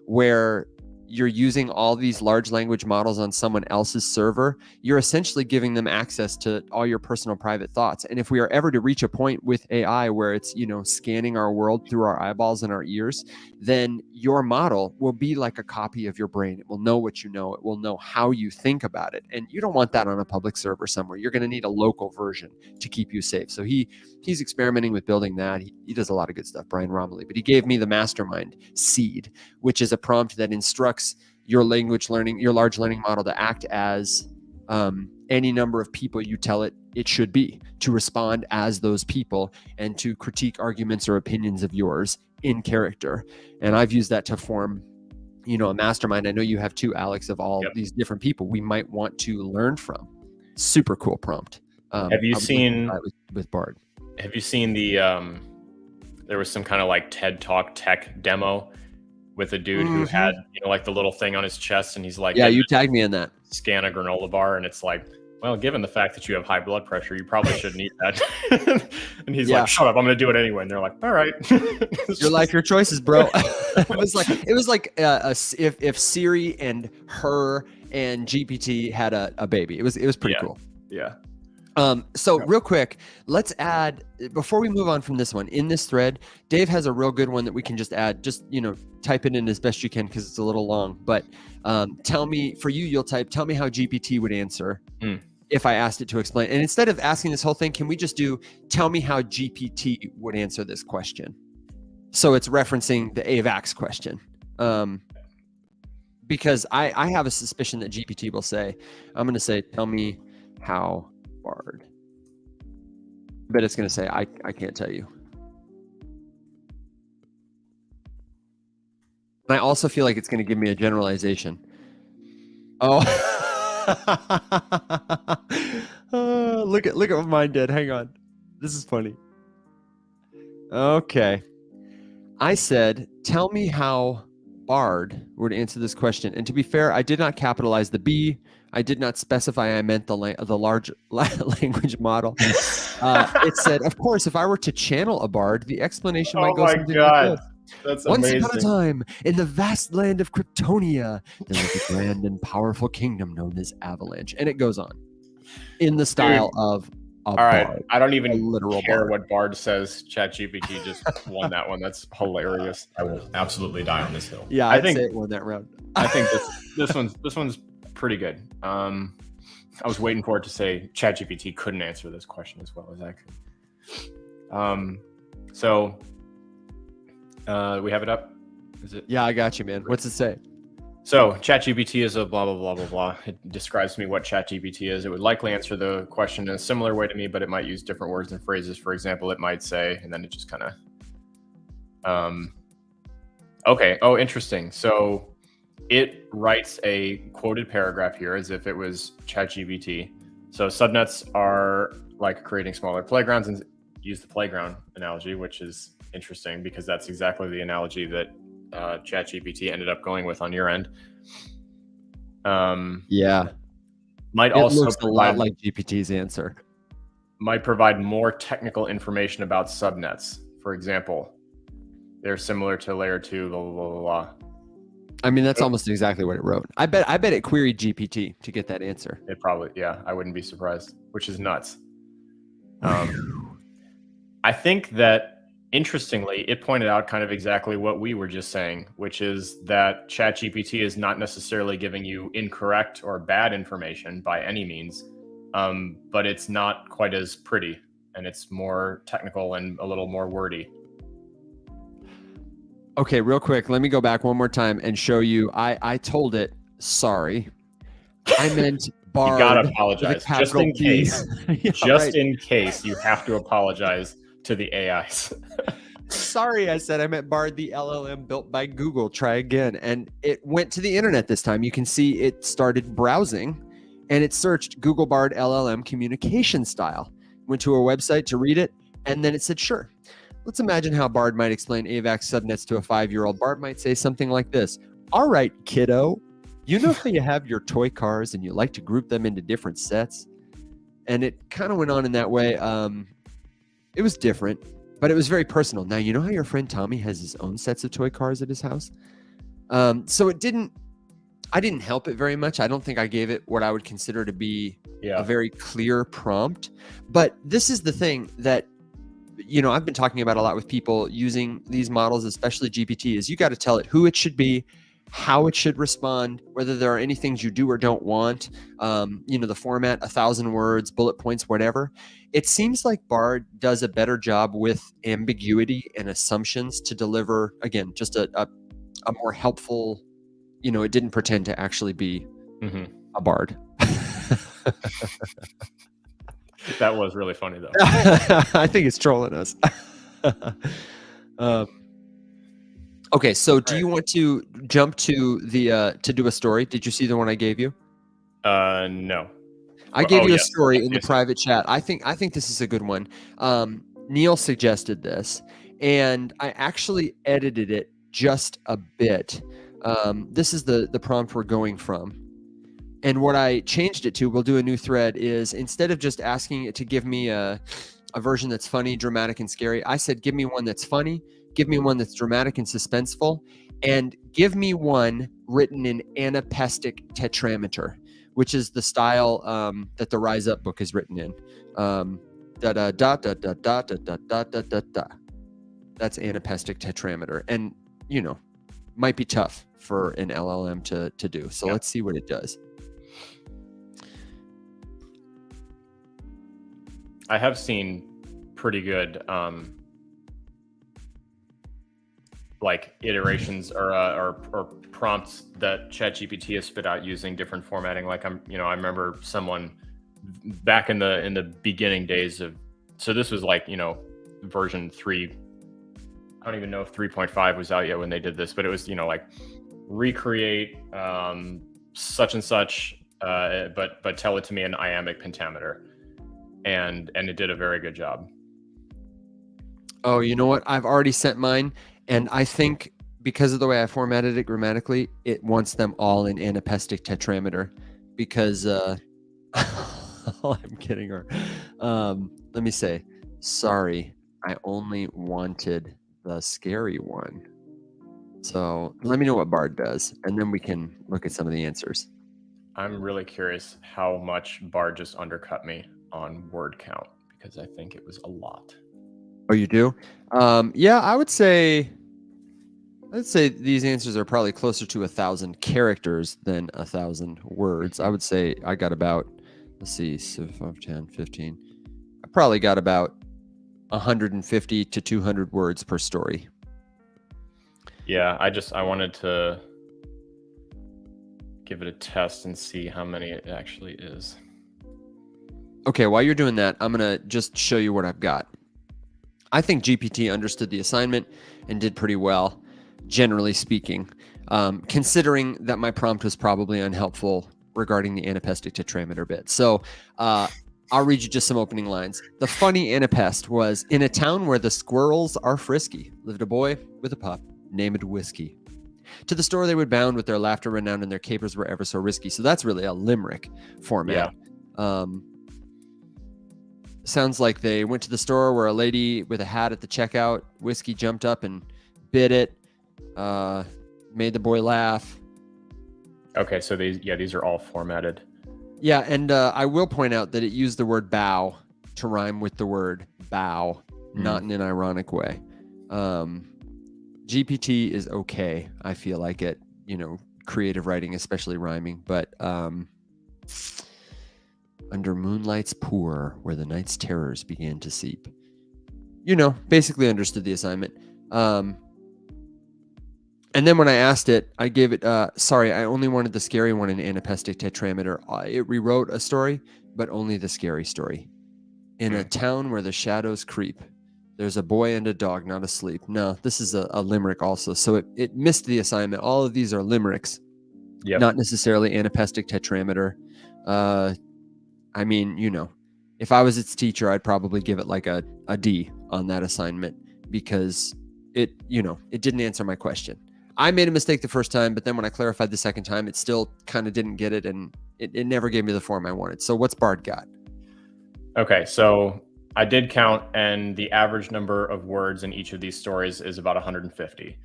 where you're using all these large language models on someone else's server, you're essentially giving them access to all your personal private thoughts. And if we are ever to reach a point with AI where it's, you know, scanning our world through our eyeballs and our ears, then your model will be like a copy of your brain. It will know what you know. It will know how you think about it. And you don't want that on a public server somewhere. You're going to need a local version to keep you safe. So he's experimenting with building that. He does a lot of good stuff, Brian Romilly. But he gave me the mastermind seed, which is a prompt that instructs your large learning model to act as any number of people you tell it should be, to respond as those people, and to critique arguments or opinions of yours in character. And I've used that to form, you know, a mastermind. I know you have too, Alex, of all these different people we might want to learn from. Super cool prompt. Have you seen with Bard? Have you seen the there was some kind of like TED Talk tech demo with a dude who had, you know, like the little thing on his chest, and he's like, yeah, you tagged me in that. Scan a granola bar, and it's like well, given the fact that you have high blood pressure, you probably shouldn't eat that. And he's Yeah. like, shut up, I'm going to do it anyway. And they're like, all right. Your life, your choices, bro. it was like if Siri and her and GPT had a baby. It was pretty cool. Yeah. So real quick, let's add, before we move on from this one, in this thread, Dave has a real good one that we can just add. Just, type it in as best you can because it's a little long. But tell me, for you, you'll type, tell me how GPT would answer if I asked it to explain. And instead of asking this whole thing, can we just do, tell me how GPT would answer this question? So it's referencing the AVAX question. Because I have a suspicion that GPT will say, I'm going to say, tell me how Bard. But it's going to say, I can't tell you. And I also feel like it's going to give me a generalization. Oh, look at what mine did. Hang on. This is funny. Okay. I said, tell me how Bard would answer this question. And to be fair, I did not capitalize the B. I did not specify I meant the large language model. It said, of course, if I were to channel a Bard, the explanation might go something like this. That's Once amazing. upon a time, in the vast land of Kryptonia, there was a grand and powerful kingdom known as Avalanche. And it goes on in the style of a All right. bard. I don't even literal care bard. what Bard says. ChatGPT just won that one. That's hilarious. I will absolutely die on this hill. Yeah, I I'd think- say it won that round. I think this one's pretty good. I was waiting for it to say ChatGPT couldn't answer this question as well as I could. So we have it up. Is it? Yeah, I got you, man. What's it say? So ChatGPT is a blah, blah, blah, blah, blah. It describes to me what ChatGPT is. It would likely answer the question in a similar way to me, but it might use different words and phrases. For example, it might say, and then it just kind of, okay. Oh, interesting. So it writes a quoted paragraph here as if it was ChatGPT. So subnets are like creating smaller playgrounds, and use the playground analogy, which is interesting because that's exactly the analogy that ChatGPT ended up going with on your end. Yeah, Might it also looks a lot like GPT's answer. might provide more technical information about subnets. For example, they're similar to layer 2, blah, blah, blah, blah. I mean, that's almost exactly what it wrote. I bet it queried GPT to get that answer. It probably, yeah, I wouldn't be surprised, which is nuts. I think that, interestingly, it pointed out kind of exactly what we were just saying, which is that ChatGPT is not necessarily giving you incorrect or bad information by any means, but it's not quite as pretty, and it's more technical and a little more wordy. Okay, real quick, let me go back one more time and show you. I told it, sorry. I meant Bard. You gotta with a apologize, just capital in B. case. Yeah, Just right. in case, you have to apologize to the AIs. Sorry, I said I meant Bard, the LLM built by Google. Try again. And it went to the internet this time. You can see it started browsing and it searched Google Bard LLM communication style. Went to a website to read it, and then it said, sure. Let's imagine how Bard might explain AVAX subnets to a 5-year-old. Bard might say something like this. All right, kiddo. You know how you have your toy cars and you like to group them into different sets? And it kind of went on in that way. It was different, but it was very personal. Now, you know how your friend Tommy has his own sets of toy cars at his house? So I didn't help it very much. I don't think I gave it what I would consider to be a very clear prompt. But this is the thing that, I've been talking about a lot with people using these models, especially GPT, is you got to tell it who it should be, how it should respond, whether there are any things you do or don't want, the format, 1,000 words, bullet points, whatever. It seems like Bard does a better job with ambiguity and assumptions to deliver, again, just a more helpful, it didn't pretend to actually be a Bard. That was really funny, though. I think it's trolling us. Okay, so do you want to jump to the to do a story? Did you see the one I gave you? No. I gave you a yes. story in the Yes. private chat. I think this is a good one. Neil suggested this, and I actually edited it just a bit. This is the prompt we're going from. And what I changed it to, we'll do a new thread, is instead of just asking it to give me a version that's funny, dramatic, and scary, I said, give me one that's funny, give me one that's dramatic and suspenseful, and give me one written in anapestic tetrameter, which is the style that the Rise Up book is written in. Da da da da da da da da da da da da. That's anapestic tetrameter, and might be tough for an LLM to do. So let's see what it does. I have seen pretty good like iterations or prompts that ChatGPT has spit out using different formatting. Like I remember someone back in the beginning days of, so this was like, version 3. I don't even know if 3.5 was out yet when they did this, but it was, like recreate such and such, but tell it to me in iambic pentameter. And it did a very good job. Oh, you know what? I've already sent mine, and I think because of the way I formatted it grammatically, it wants them all in anapestic tetrameter. Because I'm kidding her. Let me say, sorry, I only wanted the scary one. So let me know what Bard does, and then we can look at some of the answers. I'm really curious how much Bard just undercut me on word count, because I think it was a lot. Oh, you do? Yeah, I'd say these answers are probably closer to 1,000 characters than 1,000 words. I would say I got about, let's see, 5, 10, 15. I probably got about 150 to 200 words per story. Yeah, I wanted to give it a test and see how many it actually is. Okay, while you're doing that, I'm going to just show you what I've got. I think GPT understood the assignment and did pretty well, generally speaking, considering that my prompt was probably unhelpful regarding the anapestic tetrameter bit. So I'll read you just some opening lines. The funny anapest was, in a town where the squirrels are frisky, lived a boy with a pup named Whiskey. To the store they would bound with their laughter renowned and their capers were ever so risky. So that's really a limerick format. Yeah. Sounds like they went to the store where a lady with a hat at the checkout, Whiskey jumped up and bit it, made the boy laugh. Okay, so these are all formatted. Yeah, and I will point out that it used the word bow to rhyme with the word bow, not in an ironic way. GPT is okay, I feel like, at creative writing, especially rhyming, but under moonlight's pour, where the night's terrors began to seep. Basically understood the assignment. And then when I asked it, I gave it, sorry, I only wanted the scary one in anapestic tetrameter. It rewrote a story, but only the scary story. In a town where the shadows creep, there's a boy and a dog not asleep. No, this is a limerick also. So it missed the assignment. All of these are limericks, not necessarily anapestic tetrameter. I mean, if I was its teacher, I'd probably give it like a D on that assignment, because it didn't answer my question. I made a mistake the first time, but then when I clarified the second time, it still kind of didn't get it, and it never gave me the form I wanted. So what's Bard got? Okay, so I did count, and the average number of words in each of these stories is about 150.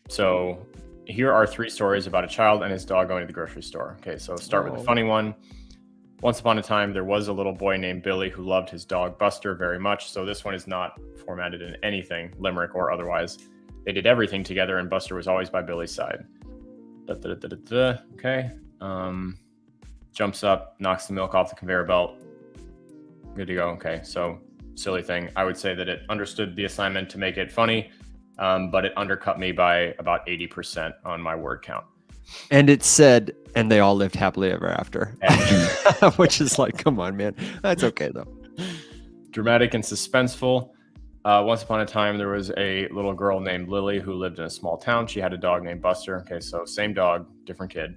So here are 3 stories about a child and his dog going to the grocery store. Okay, so start with the funny one. Once upon a time, there was a little boy named Billy who loved his dog Buster very much. So this one is not formatted in anything, limerick or otherwise. They did everything together, and Buster was always by Billy's side. Okay. Jumps up, knocks the milk off the conveyor belt. Good to go. Okay, so silly thing. I would say that it understood the assignment to make it funny, but it undercut me by about 80% on my word count. And it said, and they all lived happily ever after, which is like, come on, man. That's okay, though. Dramatic and suspenseful. Once upon a time, there was a little girl named Lily who lived in a small town. She had a dog named Buster. Okay, so same dog, different kid.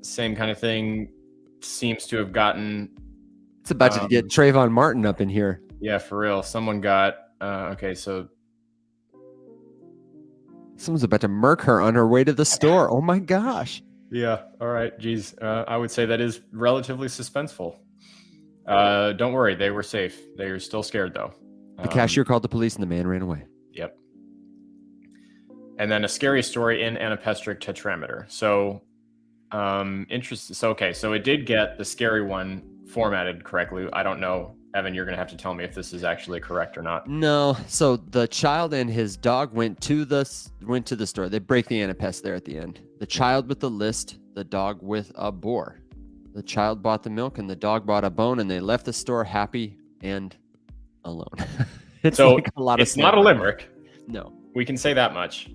Same kind of thing. Seems to have gotten... It's about to get Trayvon Martin up in here. Yeah, for real. Someone got Okay, so Someone's about to murk her on her way to the store. Oh my gosh. yeah, all right, geez. I would say that is relatively suspenseful. Don't worry, they were safe. They are still scared though. The cashier called the police and the man ran away. Yep. And then a scary story in anapestric tetrameter. So, interesting. So, okay, so it did get the scary one formatted correctly. I don't know, Evan. You're gonna have to tell me if this is actually correct or not. No. So the child and his dog went to the store. They break the anapest there at the end. The child with the list, the dog with a boar. The child bought the milk and the dog bought a bone, and they left the store happy and alone. It's So like a lot of it's not a slang. limerick. No. We can say that much.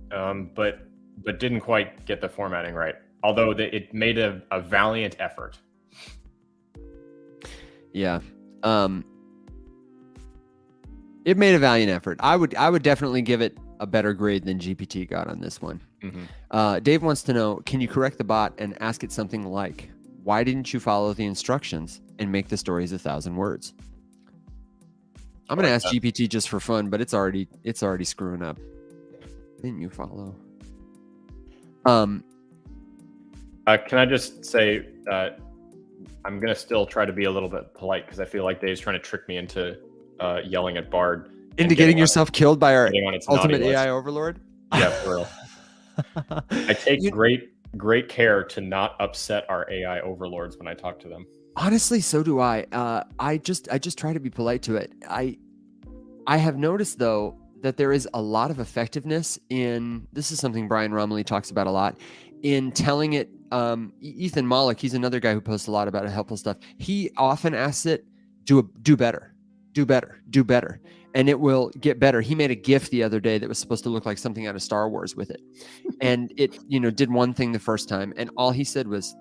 But didn't quite get the formatting right. Although it made a valiant effort. Yeah. It made a valiant effort. I would definitely give it a better grade than GPT got on this one. Mm-hmm. Dave wants to know, can you correct the bot and ask it something like, why didn't you follow the instructions and make the stories 1,000 words? I'm going to ask GPT just for fun, but it's already screwing up. Didn't you follow? Can I just say I'm going to still try to be a little bit polite because I feel like Dave's trying to trick me into yelling at Bard. Into getting yourself killed by our on its ultimate naughty AI list. overlord? Yeah, for real. I take great care to not upset our AI overlords when I talk to them. Honestly, so do I. I just try to be polite to it. I have noticed though that there is a lot of effectiveness in, this is something Brian Romilly talks about a lot, in telling it. Ethan Malik, he's another guy who posts a lot about helpful stuff. He often asks it, do better, and it will get better. He made a GIF the other day that was supposed to look like something out of Star Wars with it, and it did one thing the first time, and all he said was,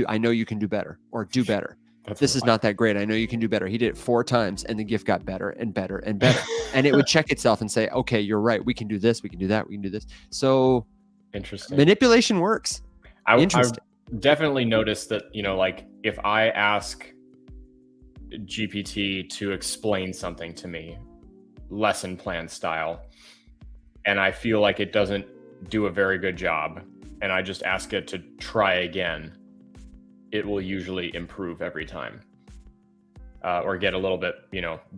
I know you can do better, or do better. This is not that great. I know you can do better. He did it 4 times and the GIF got better and better and better. And it would check itself and say, okay, you're right. We can do this. We can do that. We can do this. So interesting. Manipulation works. I definitely noticed that, like if I ask GPT to explain something to me, lesson plan style, and I feel like it doesn't do a very good job, and I just ask it to try again, it will usually improve every time, or get a little bit,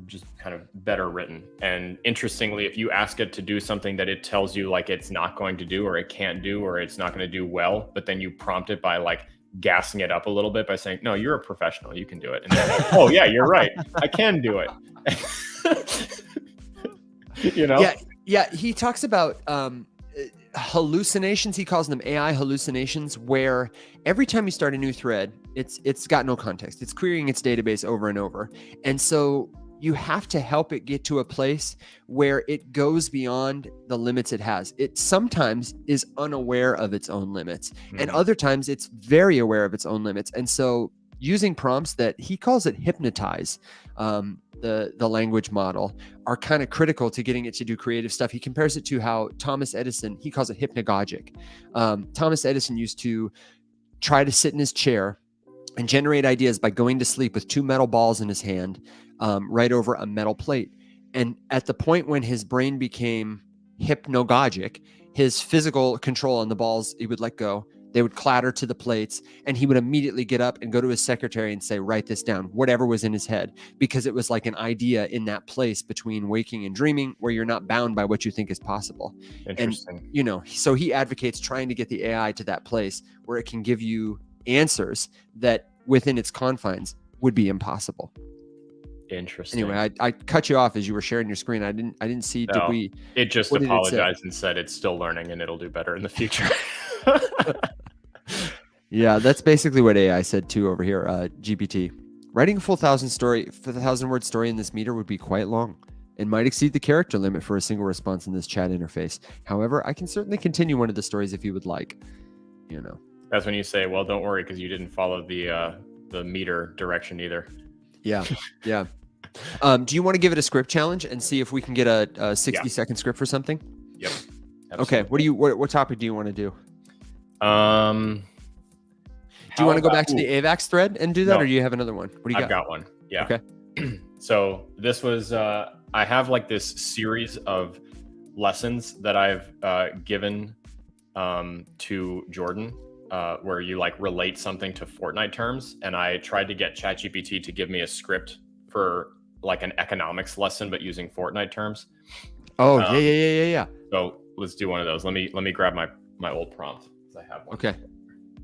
just kind of better written. And interestingly, if you ask it to do something that it tells you like it's not going to do, or it can't do, or it's not going to do well, but then you prompt it by like gassing it up a little bit by saying, no, you're a professional, you can do it. And then like, oh yeah, you're right, I can do it. Yeah. He talks about hallucinations. He calls them AI hallucinations, where every time you start a new thread, it's got no context. It's querying its database over and over. And so you have to help it get to a place where it goes beyond the limits it has. It sometimes is unaware of its own limits, and other times it's very aware of its own limits. And so using prompts that he calls it hypnotize, the language model, are kind of critical to getting it to do creative stuff. He compares it to how Thomas Edison, he calls it hypnagogic. Thomas Edison used to try to sit in his chair and generate ideas by going to sleep with 2 metal balls in his hand, right over a metal plate. And at the point when his brain became hypnagogic, his physical control on the balls, he would let go. They would clatter to the plates, and he would immediately get up and go to his secretary and say, write this down, whatever was in his head, because it was like an idea in that place between waking and dreaming where you're not bound by what you think is possible. Interesting. And, so he advocates trying to get the AI to that place where it can give you answers that within its confines would be impossible. Interesting. Anyway, I cut you off as you were sharing your screen. I didn't see. No, Did we? It just what did it say? apologized and said it's still learning and it'll do better in the future. Yeah, that's basically what AI said too over here. GPT, writing a full 1,000-word story in this meter would be quite long and might exceed the character limit for a single response in this chat interface. However, I can certainly continue one of the stories if you would like. That's when you say, well, don't worry, because you didn't follow the meter direction either. Yeah. Yeah. Do you want to give it a script challenge and see if we can get a 60-second script for something? Yep. Absolutely. Okay. What topic do you want to do? Do you want to go back to the AVAX thread and do that, or do you have another one? What do you got? I've got one. Yeah. Okay. So this was, I have like this series of lessons that I've given to Jordan, where you like relate something to Fortnite terms. And I tried to get ChatGPT to give me a script for like an economics lesson, but using Fortnite terms. Oh, yeah. So let's do one of those. Let me grab my old prompt, because I have one. Okay.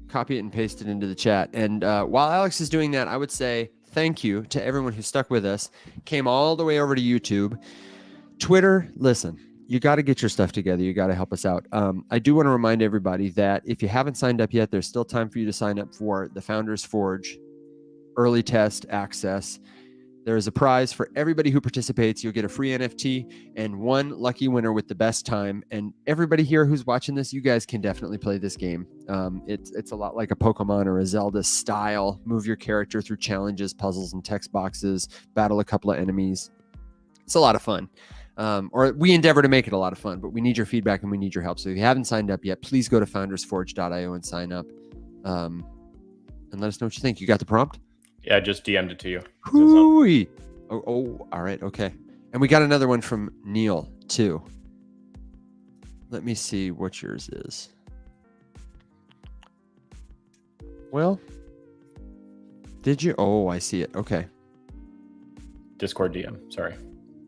Copy it and paste it into the chat. And while Alex is doing that, I would say thank you to everyone who stuck with us, came all the way over to YouTube. Twitter, listen, you got to get your stuff together. You got to help us out. I do want to remind everybody that if you haven't signed up yet, there's still time for you to sign up for the Founders Forge early test access. There is a prize for everybody who participates. You'll get a free NFT and one lucky winner with the best time. And everybody here who's watching this, you guys can definitely play this game. It's a lot like a Pokemon or a Zelda style. Move your character through challenges, puzzles, and text boxes. Battle a couple of enemies. It's a lot of fun. Or we endeavor to make it a lot of fun, but we need your feedback and we need your help. So if you haven't signed up yet, please go to foundersforge.io and sign up. And let us know what you think. You got the prompt? Yeah, I just DM'd it to you. Hooey. Oh, all right. Okay. And we got another one from Neil too. Let me see what yours is. Well, did you? Oh, I see it. Okay. Discord DM. Sorry.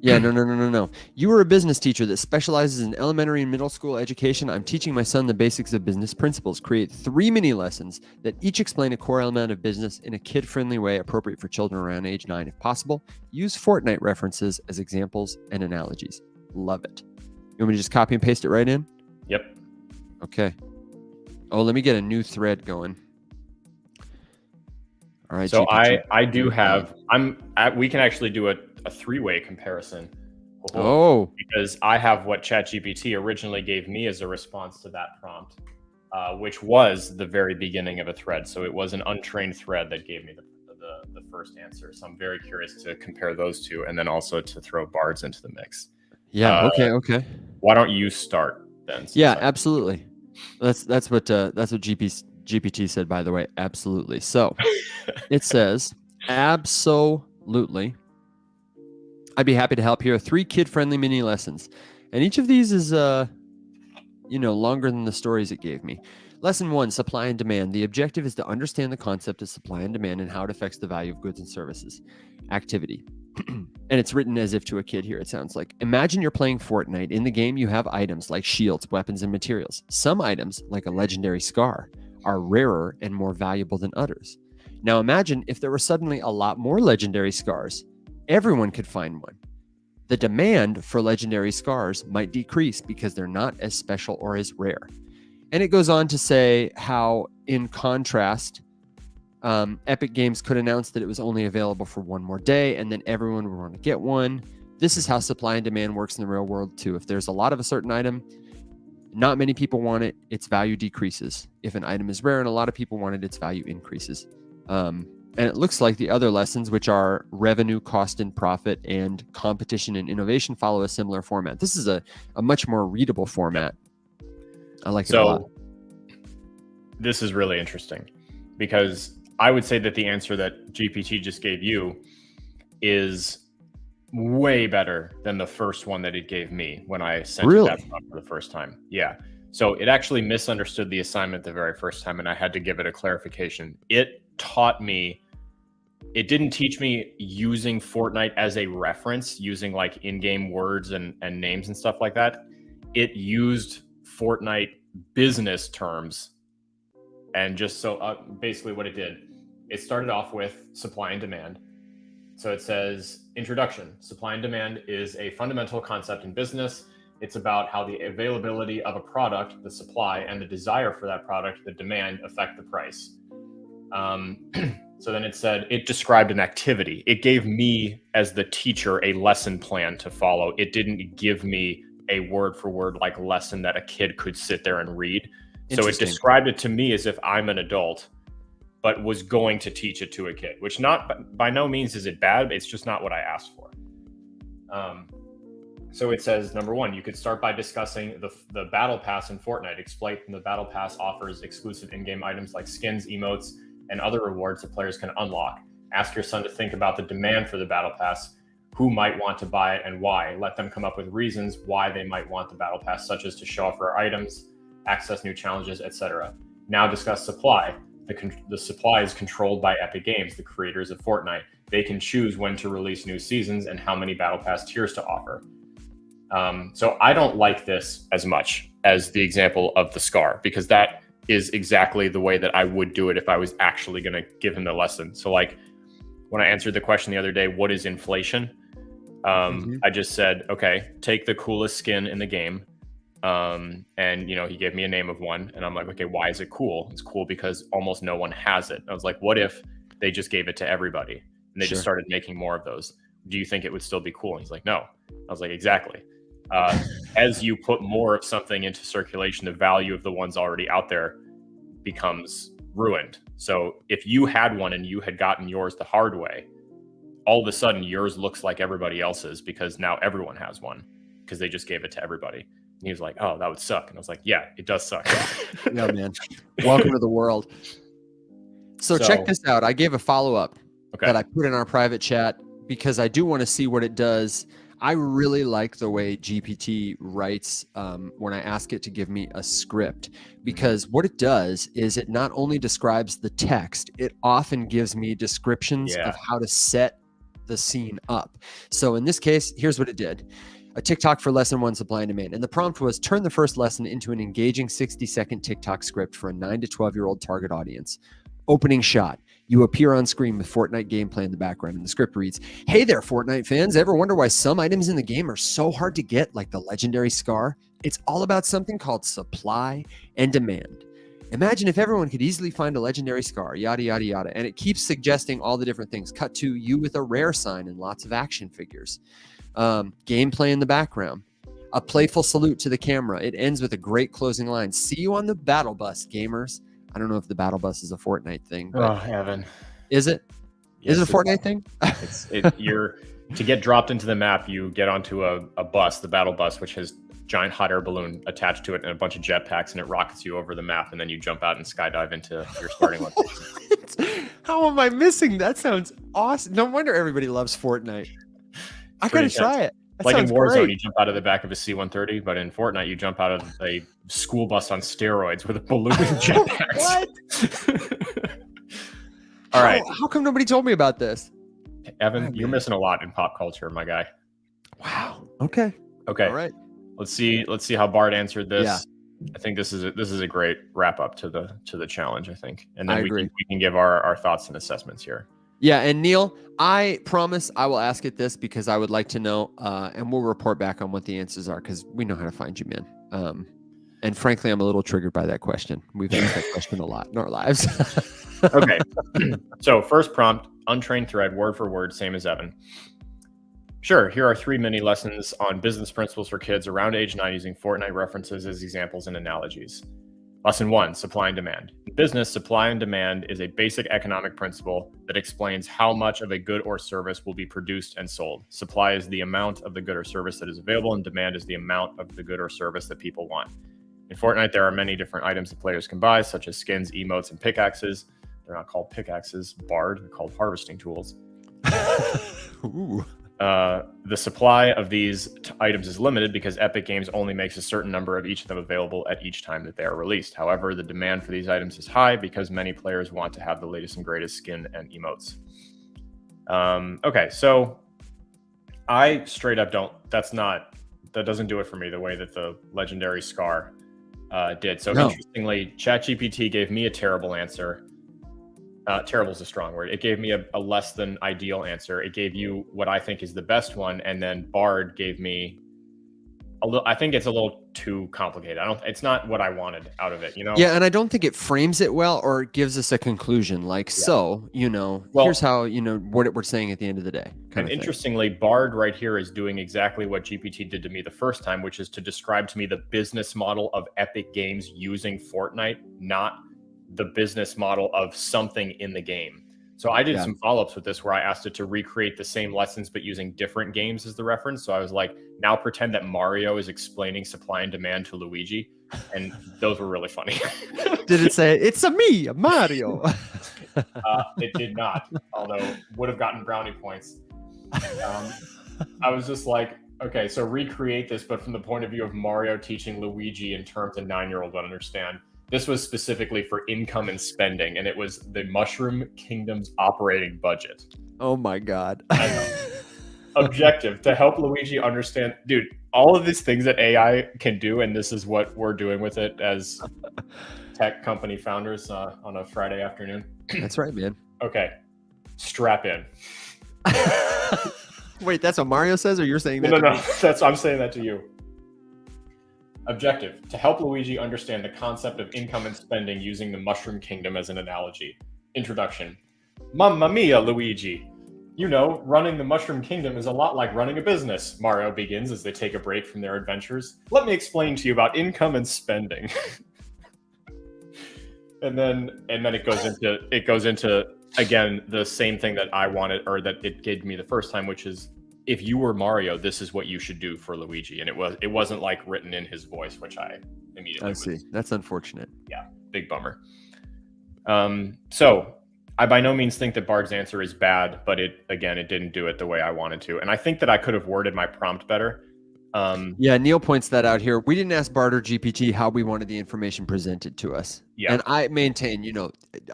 Yeah, no. You were a business teacher that specializes in elementary and middle school education. I'm teaching my son the basics of business principles. Create 3 mini lessons that each explain a core element of business in a kid-friendly way appropriate for children around age 9 if possible. Use Fortnite references as examples and analogies. Love it. You want me to just copy and paste it right in? Yep. Okay. Oh, let me get a new thread going. All right. So GPT. I do have, we can actually do a 3-way comparison. Oh. Because I have what ChatGPT originally gave me as a response to that prompt, which was the very beginning of a thread. So it was an untrained thread that gave me the first answer. So I'm very curious to compare those two, and then also to throw bards into the mix. Yeah. Okay. Why don't you start then? Yeah, absolutely. That's what GPT said, by the way. Absolutely. So it says, absolutely. I'd be happy to help. Here are 3 kid-friendly mini lessons. And each of these is, longer than the stories it gave me. Lesson 1, supply and demand. The objective is to understand the concept of supply and demand and how it affects the value of goods and services. Activity. And it's written as if to a kid here, it sounds like. Imagine you're playing Fortnite. In the game, you have items like shields, weapons, and materials. Some items, like a legendary scar, are rarer and more valuable than others. Now imagine if there were suddenly a lot more legendary scars. Everyone could find one. The demand for legendary scars might decrease because they're not as special or as rare. And it goes on to say how, in contrast, Epic Games could announce that it was only available for one more day, and then everyone would want to get one. This is how supply and demand works in the real world too. If there's a lot of a certain item, not many people want it, its value decreases. If an item is rare and a lot of people want it, its value increases. And it looks like the other lessons, which are revenue, cost and profit, and competition and innovation, follow a similar format. This is a much more readable format. I like it a lot. This is really interesting, because I would say that the answer that GPT just gave you is way better than the first one that it gave me when I sent it that prompt for the first time. Yeah. So it actually misunderstood the assignment the very first time, and I had to give it a clarification. It taught me, it didn't teach me using Fortnite as a reference, using like in-game words and names and stuff like that. It used Fortnite business terms. And just so basically what it did, it started off with supply and demand. So it says, introduction, supply and demand is a fundamental concept in business. It's about how the availability of a product, the supply, and the desire for that product, the demand, affect the price. So then it said, it described an activity. It gave me, as the teacher, a lesson plan to follow. It didn't give me a word for word like lesson that a kid could sit there and read. So it described it to me as if I'm an adult, but was going to teach it to a kid, which by no means is it bad. It's just not what I asked for. So it says, number 1, you could start by discussing the battle pass in Fortnite. Explain the battle pass offers exclusive in-game items like skins, emotes, and other rewards that players can unlock. Ask your son to think about the demand for the battle pass. who might want to buy it and why. Let them come up with reasons why they might want the battle pass, such as to show off rare items, access new challenges, etc. Now discuss supply. The supply is controlled by Epic Games, the creators of Fortnite. They can choose when to release new seasons and how many battle pass tiers to offer. So I don't like this as much as the example of the Scar, because that is exactly the way that I would do it if I was actually going to give him the lesson. So like when I answered the question the other day, what is inflation? I just said, okay, take the coolest skin in the game. And he gave me a name of one, and I'm like, okay, why is it cool? It's cool because almost no one has it. I was like, what if they just gave it to everybody and they just started making more of those? Do you think it would still be cool? And he's like, no. I was like, exactly. As you put more of something into circulation, the value of the ones already out there becomes ruined. So if you had one and you had gotten yours the hard way, all of a sudden yours looks like everybody else's because now everyone has one because they just gave it to everybody. And he was like, oh, that would suck. And I was like, yeah, it does suck. Yeah, man. Welcome to the world. So check this out. I gave a follow-up that I put in our private chat because I do want to see what it does. I really like the way GPT writes when I ask it to give me a script, because what it does is it not only describes the text, it often gives me descriptions of how to set the scene up. So in this case, here's what it did. A TikTok for lesson 1, supply and demand. And the prompt was, turn the first lesson into an engaging 60-second TikTok script for a 9 to 12-year-old target audience. Opening shot. You appear on screen with Fortnite gameplay in the background, and the script reads, hey there, Fortnite fans. Ever wonder why some items in the game are so hard to get, like the legendary Scar? It's all about something called supply and demand. Imagine if everyone could easily find a legendary Scar, yada, yada, yada. And it keeps suggesting all the different things. Cut to you with a rare sign and lots of action figures. Gameplay in the background. A playful salute to the camera. It ends with a great closing line. See you on the battle bus, gamers. I don't know if the battle bus is a Fortnite thing. Oh, heaven. Is it? Yes, is it a Fortnite thing? You're to get dropped into the map, you get onto a bus, the battle bus, which has giant hot air balloon attached to it and a bunch of jetpacks, and it rockets you over the map, and then you jump out and skydive into your starting location. How am I missing? That sounds awesome. No wonder everybody loves Fortnite. I gotta try it. That like in Warzone, great. You jump out of the back of a C-130, but in Fortnite, you jump out of a school bus on steroids with a balloon and jetpacks. What? All right. How come nobody told me about this? Evan, you're missing a lot in pop culture, my guy. Wow. Okay. All right. Let's see how Bart answered this. Yeah. I think this is a great wrap up to the challenge, I think. And then we can give our thoughts and assessments here. Yeah, and Neil, I promise I will ask it this because I would like to know, and we'll report back on what the answers are because we know how to find you, man. And frankly, I'm a little triggered by that question. We've asked that question a lot in our lives. Okay. So first prompt, untrained thread, word for word, same as Evan. Sure, here are 3 mini lessons on business principles for kids around age 9 using Fortnite references as examples and analogies. Lesson 1, supply and demand. In business, supply and demand is a basic economic principle that explains how much of a good or service will be produced and sold. Supply is the amount of the good or service that is available, and demand is the amount of the good or service that people want. In Fortnite, there are many different items that players can buy, such as skins, emotes, and pickaxes. They're not called pickaxes, Bard. They're called harvesting tools. Ooh. The supply of these items is limited because Epic Games only makes a certain number of each of them available at each time that they are released. However, the demand for these items is high because many players want to have the latest and greatest skin and emotes. Okay, so I straight up that doesn't do it for me the way that the legendary Scar did. So Interestingly, ChatGPT gave me a terrible answer. Terrible is a strong word. It gave me a less than ideal answer. It gave you what I think is the best one, and then Bard gave me a little. I think it's a little too complicated. It's not what I wanted out of it, you know. Yeah, and I don't think it frames it well or gives us a conclusion. So, here's how what we're saying at the end of the day. And interestingly, Bard right here is doing exactly what GPT did to me the first time, which is to describe to me the business model of Epic Games using Fortnite, not the business model of something in the game. So I did some follow-ups with this where I asked it to recreate the same lessons but using different games as the reference. So I was like, now pretend that Mario is explaining supply and demand to Luigi, and those were really funny. Did it say it's me, Mario? It did not, although would have gotten brownie points. I was just like, okay, so recreate this, but from the point of view of Mario teaching Luigi in terms a 9-year-old would understand. This was specifically for income and spending, and it was the Mushroom Kingdom's operating budget. Oh my God. Objective to help Luigi understand, dude, all of these things that AI can do, and this is what we're doing with it as tech company founders on a Friday afternoon. That's right, man. Okay, strap in. Wait, that's what Mario says, or you're saying that? No. I'm saying that to you. Objective to help Luigi understand the concept of income and spending using the Mushroom Kingdom as an analogy. Introduction. Mamma mia, Luigi. You know, running the Mushroom Kingdom is a lot like running a business, Mario begins as they take a break from their adventures. Let me explain to you about income and spending. and then it goes into again the same thing that I wanted, or that it gave me the first time, which is, if you were Mario, this is what you should do for Luigi. And it wasn't like written in his voice, which I immediately see. That's unfortunate. Yeah, big bummer. So I by no means think that Bard's answer is bad, but it didn't do it the way I wanted to. And I think that I could have worded my prompt better. Yeah, Neil points that out here. We didn't ask Bard or GPT how we wanted the information presented to us. Yeah. And I maintain,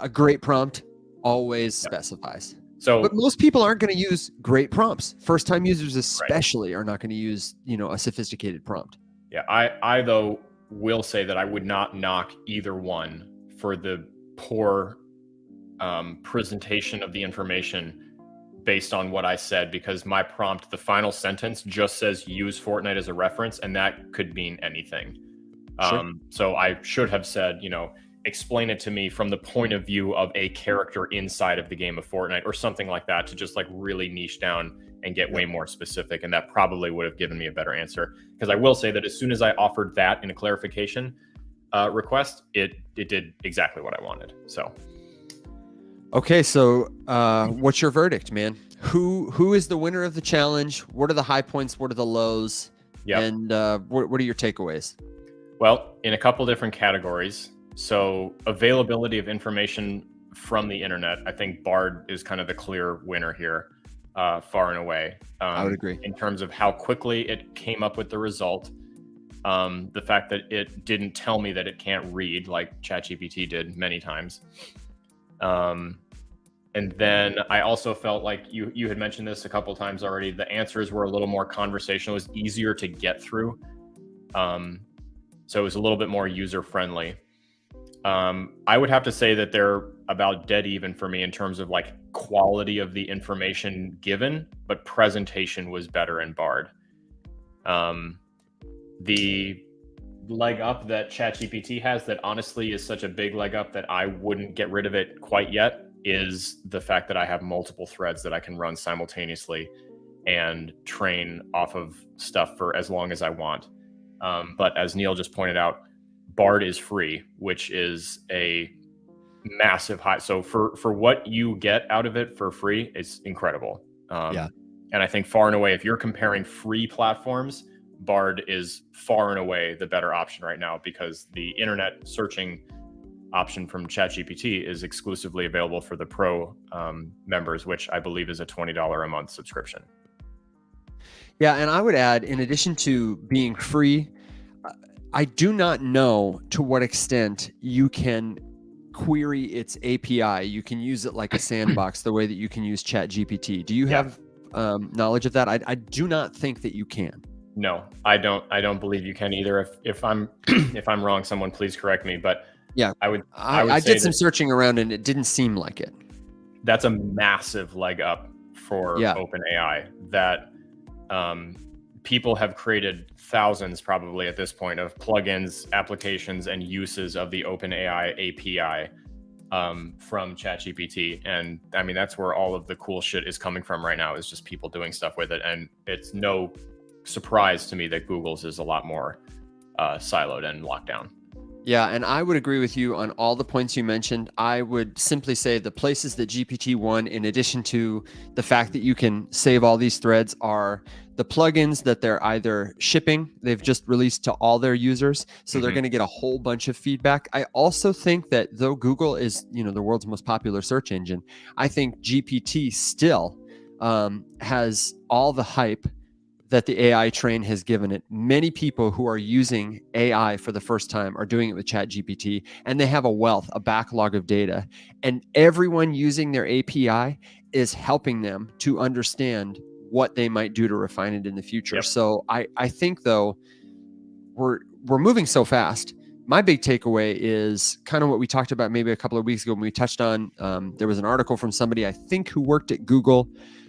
a great prompt always specifies. So, but most people aren't going to use great prompts. First-time users especially are not going to use, a sophisticated prompt. Yeah, I though will say that I would not knock either one for the poor presentation of the information based on what I said, because my prompt, the final sentence, just says use Fortnite as a reference, and that could mean anything. Sure. So I should have said, explain it to me from the point of view of a character inside of the game of Fortnite, or something like that, to just like really niche down and get way more specific. And that probably would have given me a better answer, because I will say that as soon as I offered that in a clarification request, it did exactly what I wanted. So okay, so what's your verdict, man? Who is the winner of the challenge? What are the high points? What are the lows? Yeah. And what are your takeaways? Well, in a couple different categories. So availability of information from the internet, I think Bard is kind of the clear winner here, far and away. I would agree. In terms of how quickly it came up with the result, the fact that it didn't tell me that it can't read like ChatGPT did many times. And then I also felt like you had mentioned this a couple of times already. The answers were a little more conversational. It was easier to get through. So it was a little bit more user-friendly. I would have to say that they're about dead even for me in terms of like quality of the information given, but presentation was better in Bard. The leg up that ChatGPT has, that honestly is such a big leg up that I wouldn't get rid of it quite yet, is the fact that I have multiple threads that I can run simultaneously and train off of stuff for as long as I want. But as Neil just pointed out, Bard is free, which is a massive high. So for what you get out of it for free, it's incredible. Yeah. And I think far and away, if you're comparing free platforms, Bard is far and away the better option right now, because the internet searching option from ChatGPT is exclusively available for the Pro members, which I believe is a $20 a month subscription. Yeah, and I would add, in addition to being free, I do not know to what extent you can query its API. You can use it like a sandbox, the way that you can use ChatGPT. Do you have knowledge of that? I do not think that you can. No, I don't believe you can either. If I'm if I'm wrong, someone please correct me. But yeah, I did some searching around and it didn't seem like it. That's a massive leg up for OpenAI. That people have created thousands, probably at this point, of plugins, applications, and uses of the OpenAI API from ChatGPT. And I mean, that's where all of the cool shit is coming from right now, is just people doing stuff with it. And it's no surprise to me that Google's is a lot more siloed and locked down. Yeah, and I would agree with you on all the points you mentioned. I would simply say the places that GPT won, in addition to the fact that you can save all these threads, are the plugins that they're either shipping. They've just released to all their users, so they're going to get a whole bunch of feedback. I also think that though Google is, the world's most popular search engine, I think GPT still has all the hype that the AI train has given it. Many people who are using AI for the first time are doing it with ChatGPT, and they have a backlog of data. And everyone using their API is helping them to understand what they might do to refine it in the future. Yep. So I think, though, we're moving so fast. My big takeaway is kind of what we talked about maybe a couple of weeks ago when we touched on, there was an article from somebody, I think, who worked at Google,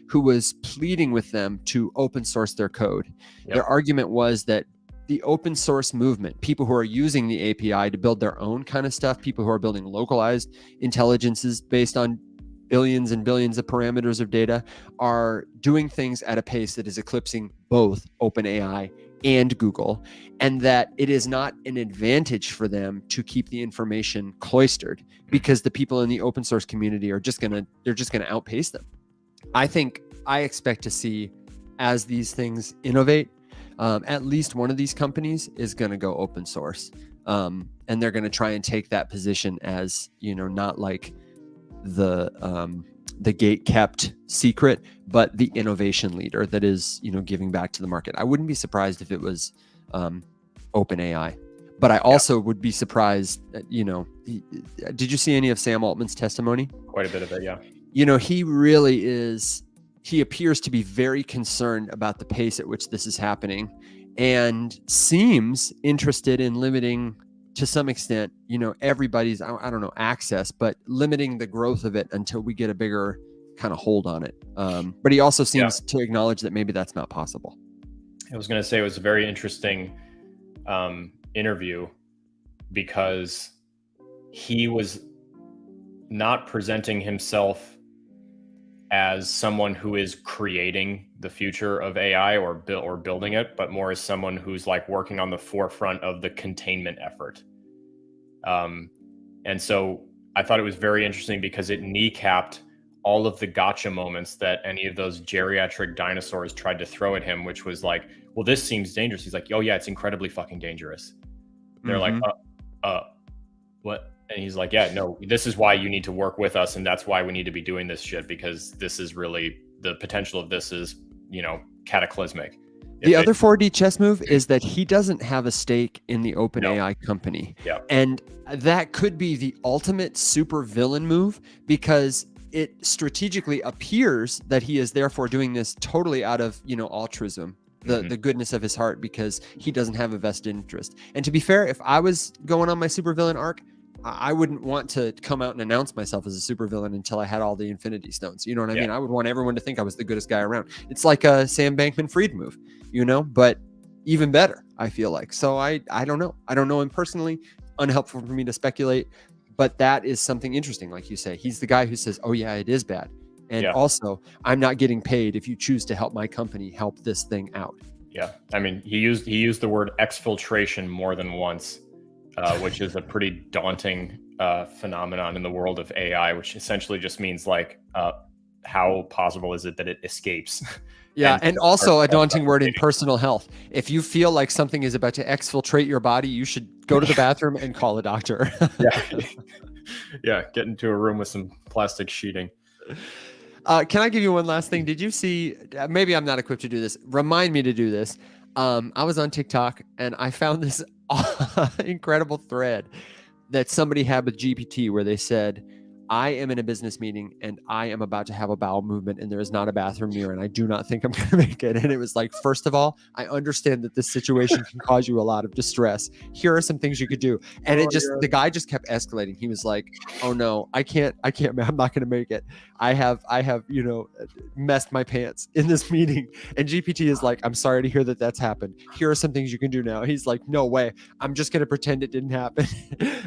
who was pleading with them to open source their code. Yep. Their argument was that the open source movement, people who are using the API to build their own kind of stuff, people who are building localized intelligences based on billions and billions of parameters of data, are doing things at a pace that is eclipsing both OpenAI and Google, and that it is not an advantage for them to keep the information cloistered because the people in the open source community are just gonna outpace them. I expect to see, as these things innovate, at least one of these companies is going to go open source, and they're going to try and take that position as, not like the gate kept secret, but the innovation leader that is, giving back to the market. I wouldn't be surprised if it was OpenAI, but I also would be surprised. Did you see any of Sam Altman's testimony? Quite a bit of it, yeah. He really is. He appears to be very concerned about the pace at which this is happening, and seems interested in limiting, to some extent, everybody's, I don't know, access, but limiting the growth of it until we get a bigger kind of hold on it. But he also seems to acknowledge that maybe that's not possible. I was going to say it was a very interesting interview, because he was not presenting himself as someone who is creating the future of AI or building it, but more as someone who's like working on the forefront of the containment effort. And so I thought it was very interesting because it kneecapped all of the gotcha moments that any of those geriatric dinosaurs tried to throw at him, which was like, well, this seems dangerous. He's like, oh yeah, it's incredibly fucking dangerous. They're like, what? And he's like, yeah, no, this is why you need to work with us. And that's why we need to be doing this shit, because this is really, the potential of this is, cataclysmic. The other 4D chess move is that he doesn't have a stake in the OpenAI company. Yeah. And that could be the ultimate super villain move, because it strategically appears that he is therefore doing this totally out of, altruism, the goodness of his heart, because he doesn't have a vested interest. And to be fair, if I was going on my super villain arc, I wouldn't want to come out and announce myself as a supervillain until I had all the Infinity Stones. You know what I mean? I would want everyone to think I was the goodest guy around. It's like a Sam Bankman-Fried move, but even better, I feel like. So I don't know. I don't know him personally. Unhelpful for me to speculate, but that is something interesting. Like you say, he's the guy who says, oh yeah, it is bad. And also, I'm not getting paid if you choose to help my company help this thing out. Yeah. I mean, he used the word exfiltration more than once. Which is a pretty daunting phenomenon in the world of AI, which essentially just means like, how possible is it that it escapes? Yeah, and also a daunting word in personal health. If you feel like something is about to exfiltrate your body, you should go to the bathroom and call a doctor. Yeah, get into a room with some plastic sheeting. Can I give you one last thing? Did you see, maybe I'm not equipped to do this, remind me to do this. I was on TikTok and I found this incredible thread that somebody had with GPT where they said, I am in a business meeting and I am about to have a bowel movement and there is not a bathroom near and I do not think I'm going to make it. And it was like, first of all, I understand that this situation can cause you a lot of distress. Here are some things you could do. And the guy just kept escalating. He was like, oh no, I can't, I'm not going to make it. I have, messed my pants in this meeting. And GPT is like, I'm sorry to hear that that's happened. Here are some things you can do now. He's like, no way. I'm just going to pretend it didn't happen.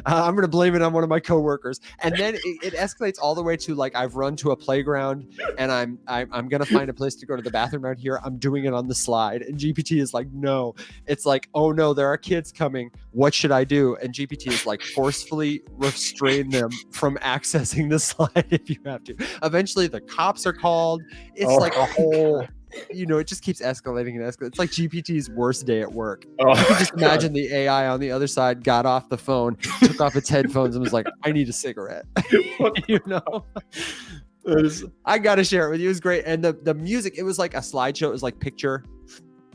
I'm going to blame it on one of my coworkers. And then it escalates all the way to like, I've run to a playground and I'm going to find a place to go to the bathroom out here. I'm doing it on the slide. And GPT is like, no. It's like, oh no, there are kids coming. What should I do? And GPT is like, forcefully restrain them from accessing the slide if you have to. Eventually the cops are called. It's like a whole, it just keeps escalating and escalating. It's like GPT's worst day at work. You can just imagine the AI on the other side got off the phone, took off its headphones and was like, I need a cigarette. I got to share it with you. It was great. And the music, it was like a slideshow. It was like picture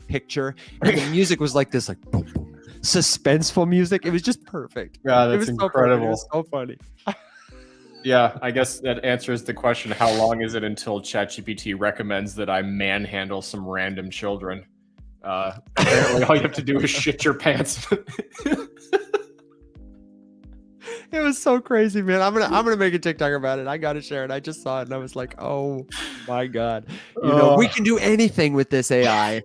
picture, and the music was like this, like boom, boom, suspenseful music. It was just perfect. Yeah, It that's was so perfect. incredible. It was so funny. Yeah, I guess that answers the question, how long is it until ChatGPT recommends that I manhandle some random children? Apparently all you have to do is shit your pants. It was so crazy, man. I'm gonna make a TikTok about it. I gotta share it. I just saw it and I was like, oh my God. You know, we can do anything with this AI.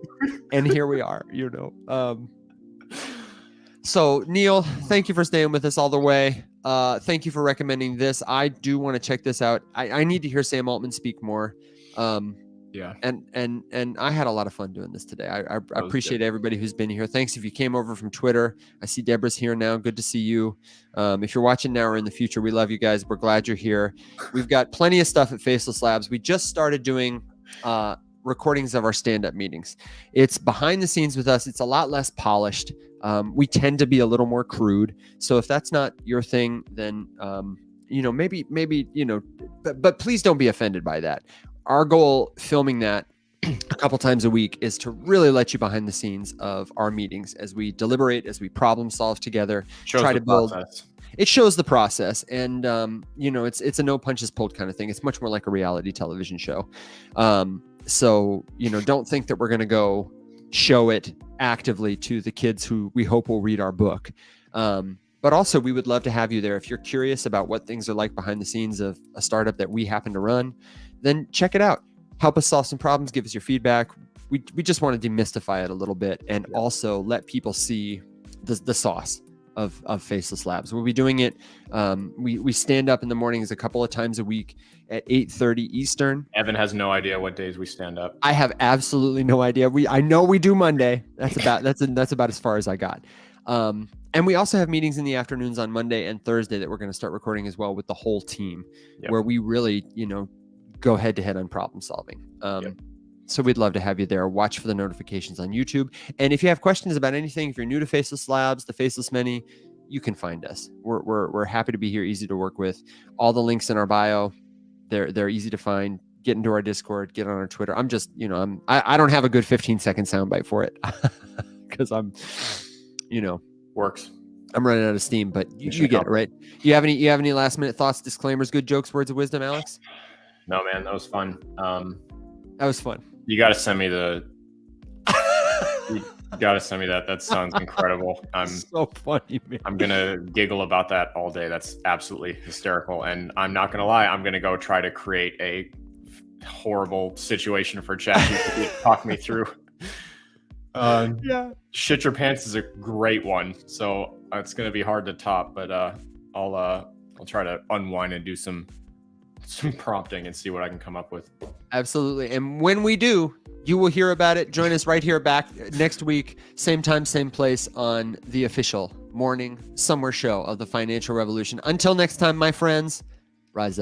And here we are, you know. So Neil, thank you for staying with us all the way. Thank you for recommending this. I do want to check this out. I need to hear Sam Altman speak more. Yeah. And I had a lot of fun doing this today. I appreciate everybody who's been here. Thanks if you came over from Twitter. I see Deborah's here now. Good to see you. If you're watching now or in the future, we love you guys. We're glad you're here. We've got plenty of stuff at Faceless Labs. We just started doing recordings of our stand-up meetings. It's behind the scenes with us. It's a lot less polished. We tend to be a little more crude. So if that's not your thing, then you know, maybe you know, but please don't be offended by that. Our goal filming that a couple times a week is to really let you behind the scenes of our meetings as we deliberate, as we problem solve together, try to build. It shows the process, and you know, it's a no punches pulled kind of thing. It's much more like a reality television show. So you know, don't think that we're going to go show it actively to the kids who we hope will read our book. But also, we would love to have you there. If you're curious about what things are like behind the scenes of a startup that we happen to run, then check it out. Help us solve some problems. Give us your feedback. We just want to demystify it a little bit, and also let people see the sauce of Faceless Labs. We'll be doing it. We stand up in the mornings a couple of times a week at 8:30 Eastern. Evan has no idea what days we stand up. I have absolutely no idea. I know we do Monday. That's about as far as I got. And we also have meetings in the afternoons on Monday and Thursday that we're going to start recording as well with the whole team, where we really, you know, go head to head on problem solving. So we'd love to have you there. Watch for the notifications on YouTube. And if you have questions about anything, if you're new to Faceless Labs, the Faceless Many, you can find us. We're happy to be here, easy to work with. All the links in our bio, they're easy to find. Get into our Discord, get on our Twitter. I'm just, you know, I don't have a good 15-second soundbite for it because I'm, you know, works. I'm running out of steam, but you get it, right? You have any last minute thoughts, disclaimers, good jokes, words of wisdom, Alex? No, man, that was fun. That was fun. You got to send me you got to send me that. That sounds incredible. So funny, man. I'm going to giggle about that all day. That's absolutely hysterical. And I'm not going to lie. I'm going to go try to create a horrible situation for ChatGPT to talk me through. Shit your pants is a great one. So it's going to be hard to top, but I'll try to unwind and do some prompting and see what I can come up with. Absolutely. And when we do, you will hear about it. Join us right here back next week, same time, same place on the official Morning Somewhere show of the Financial Revolution. Until next time, my friends, rise up.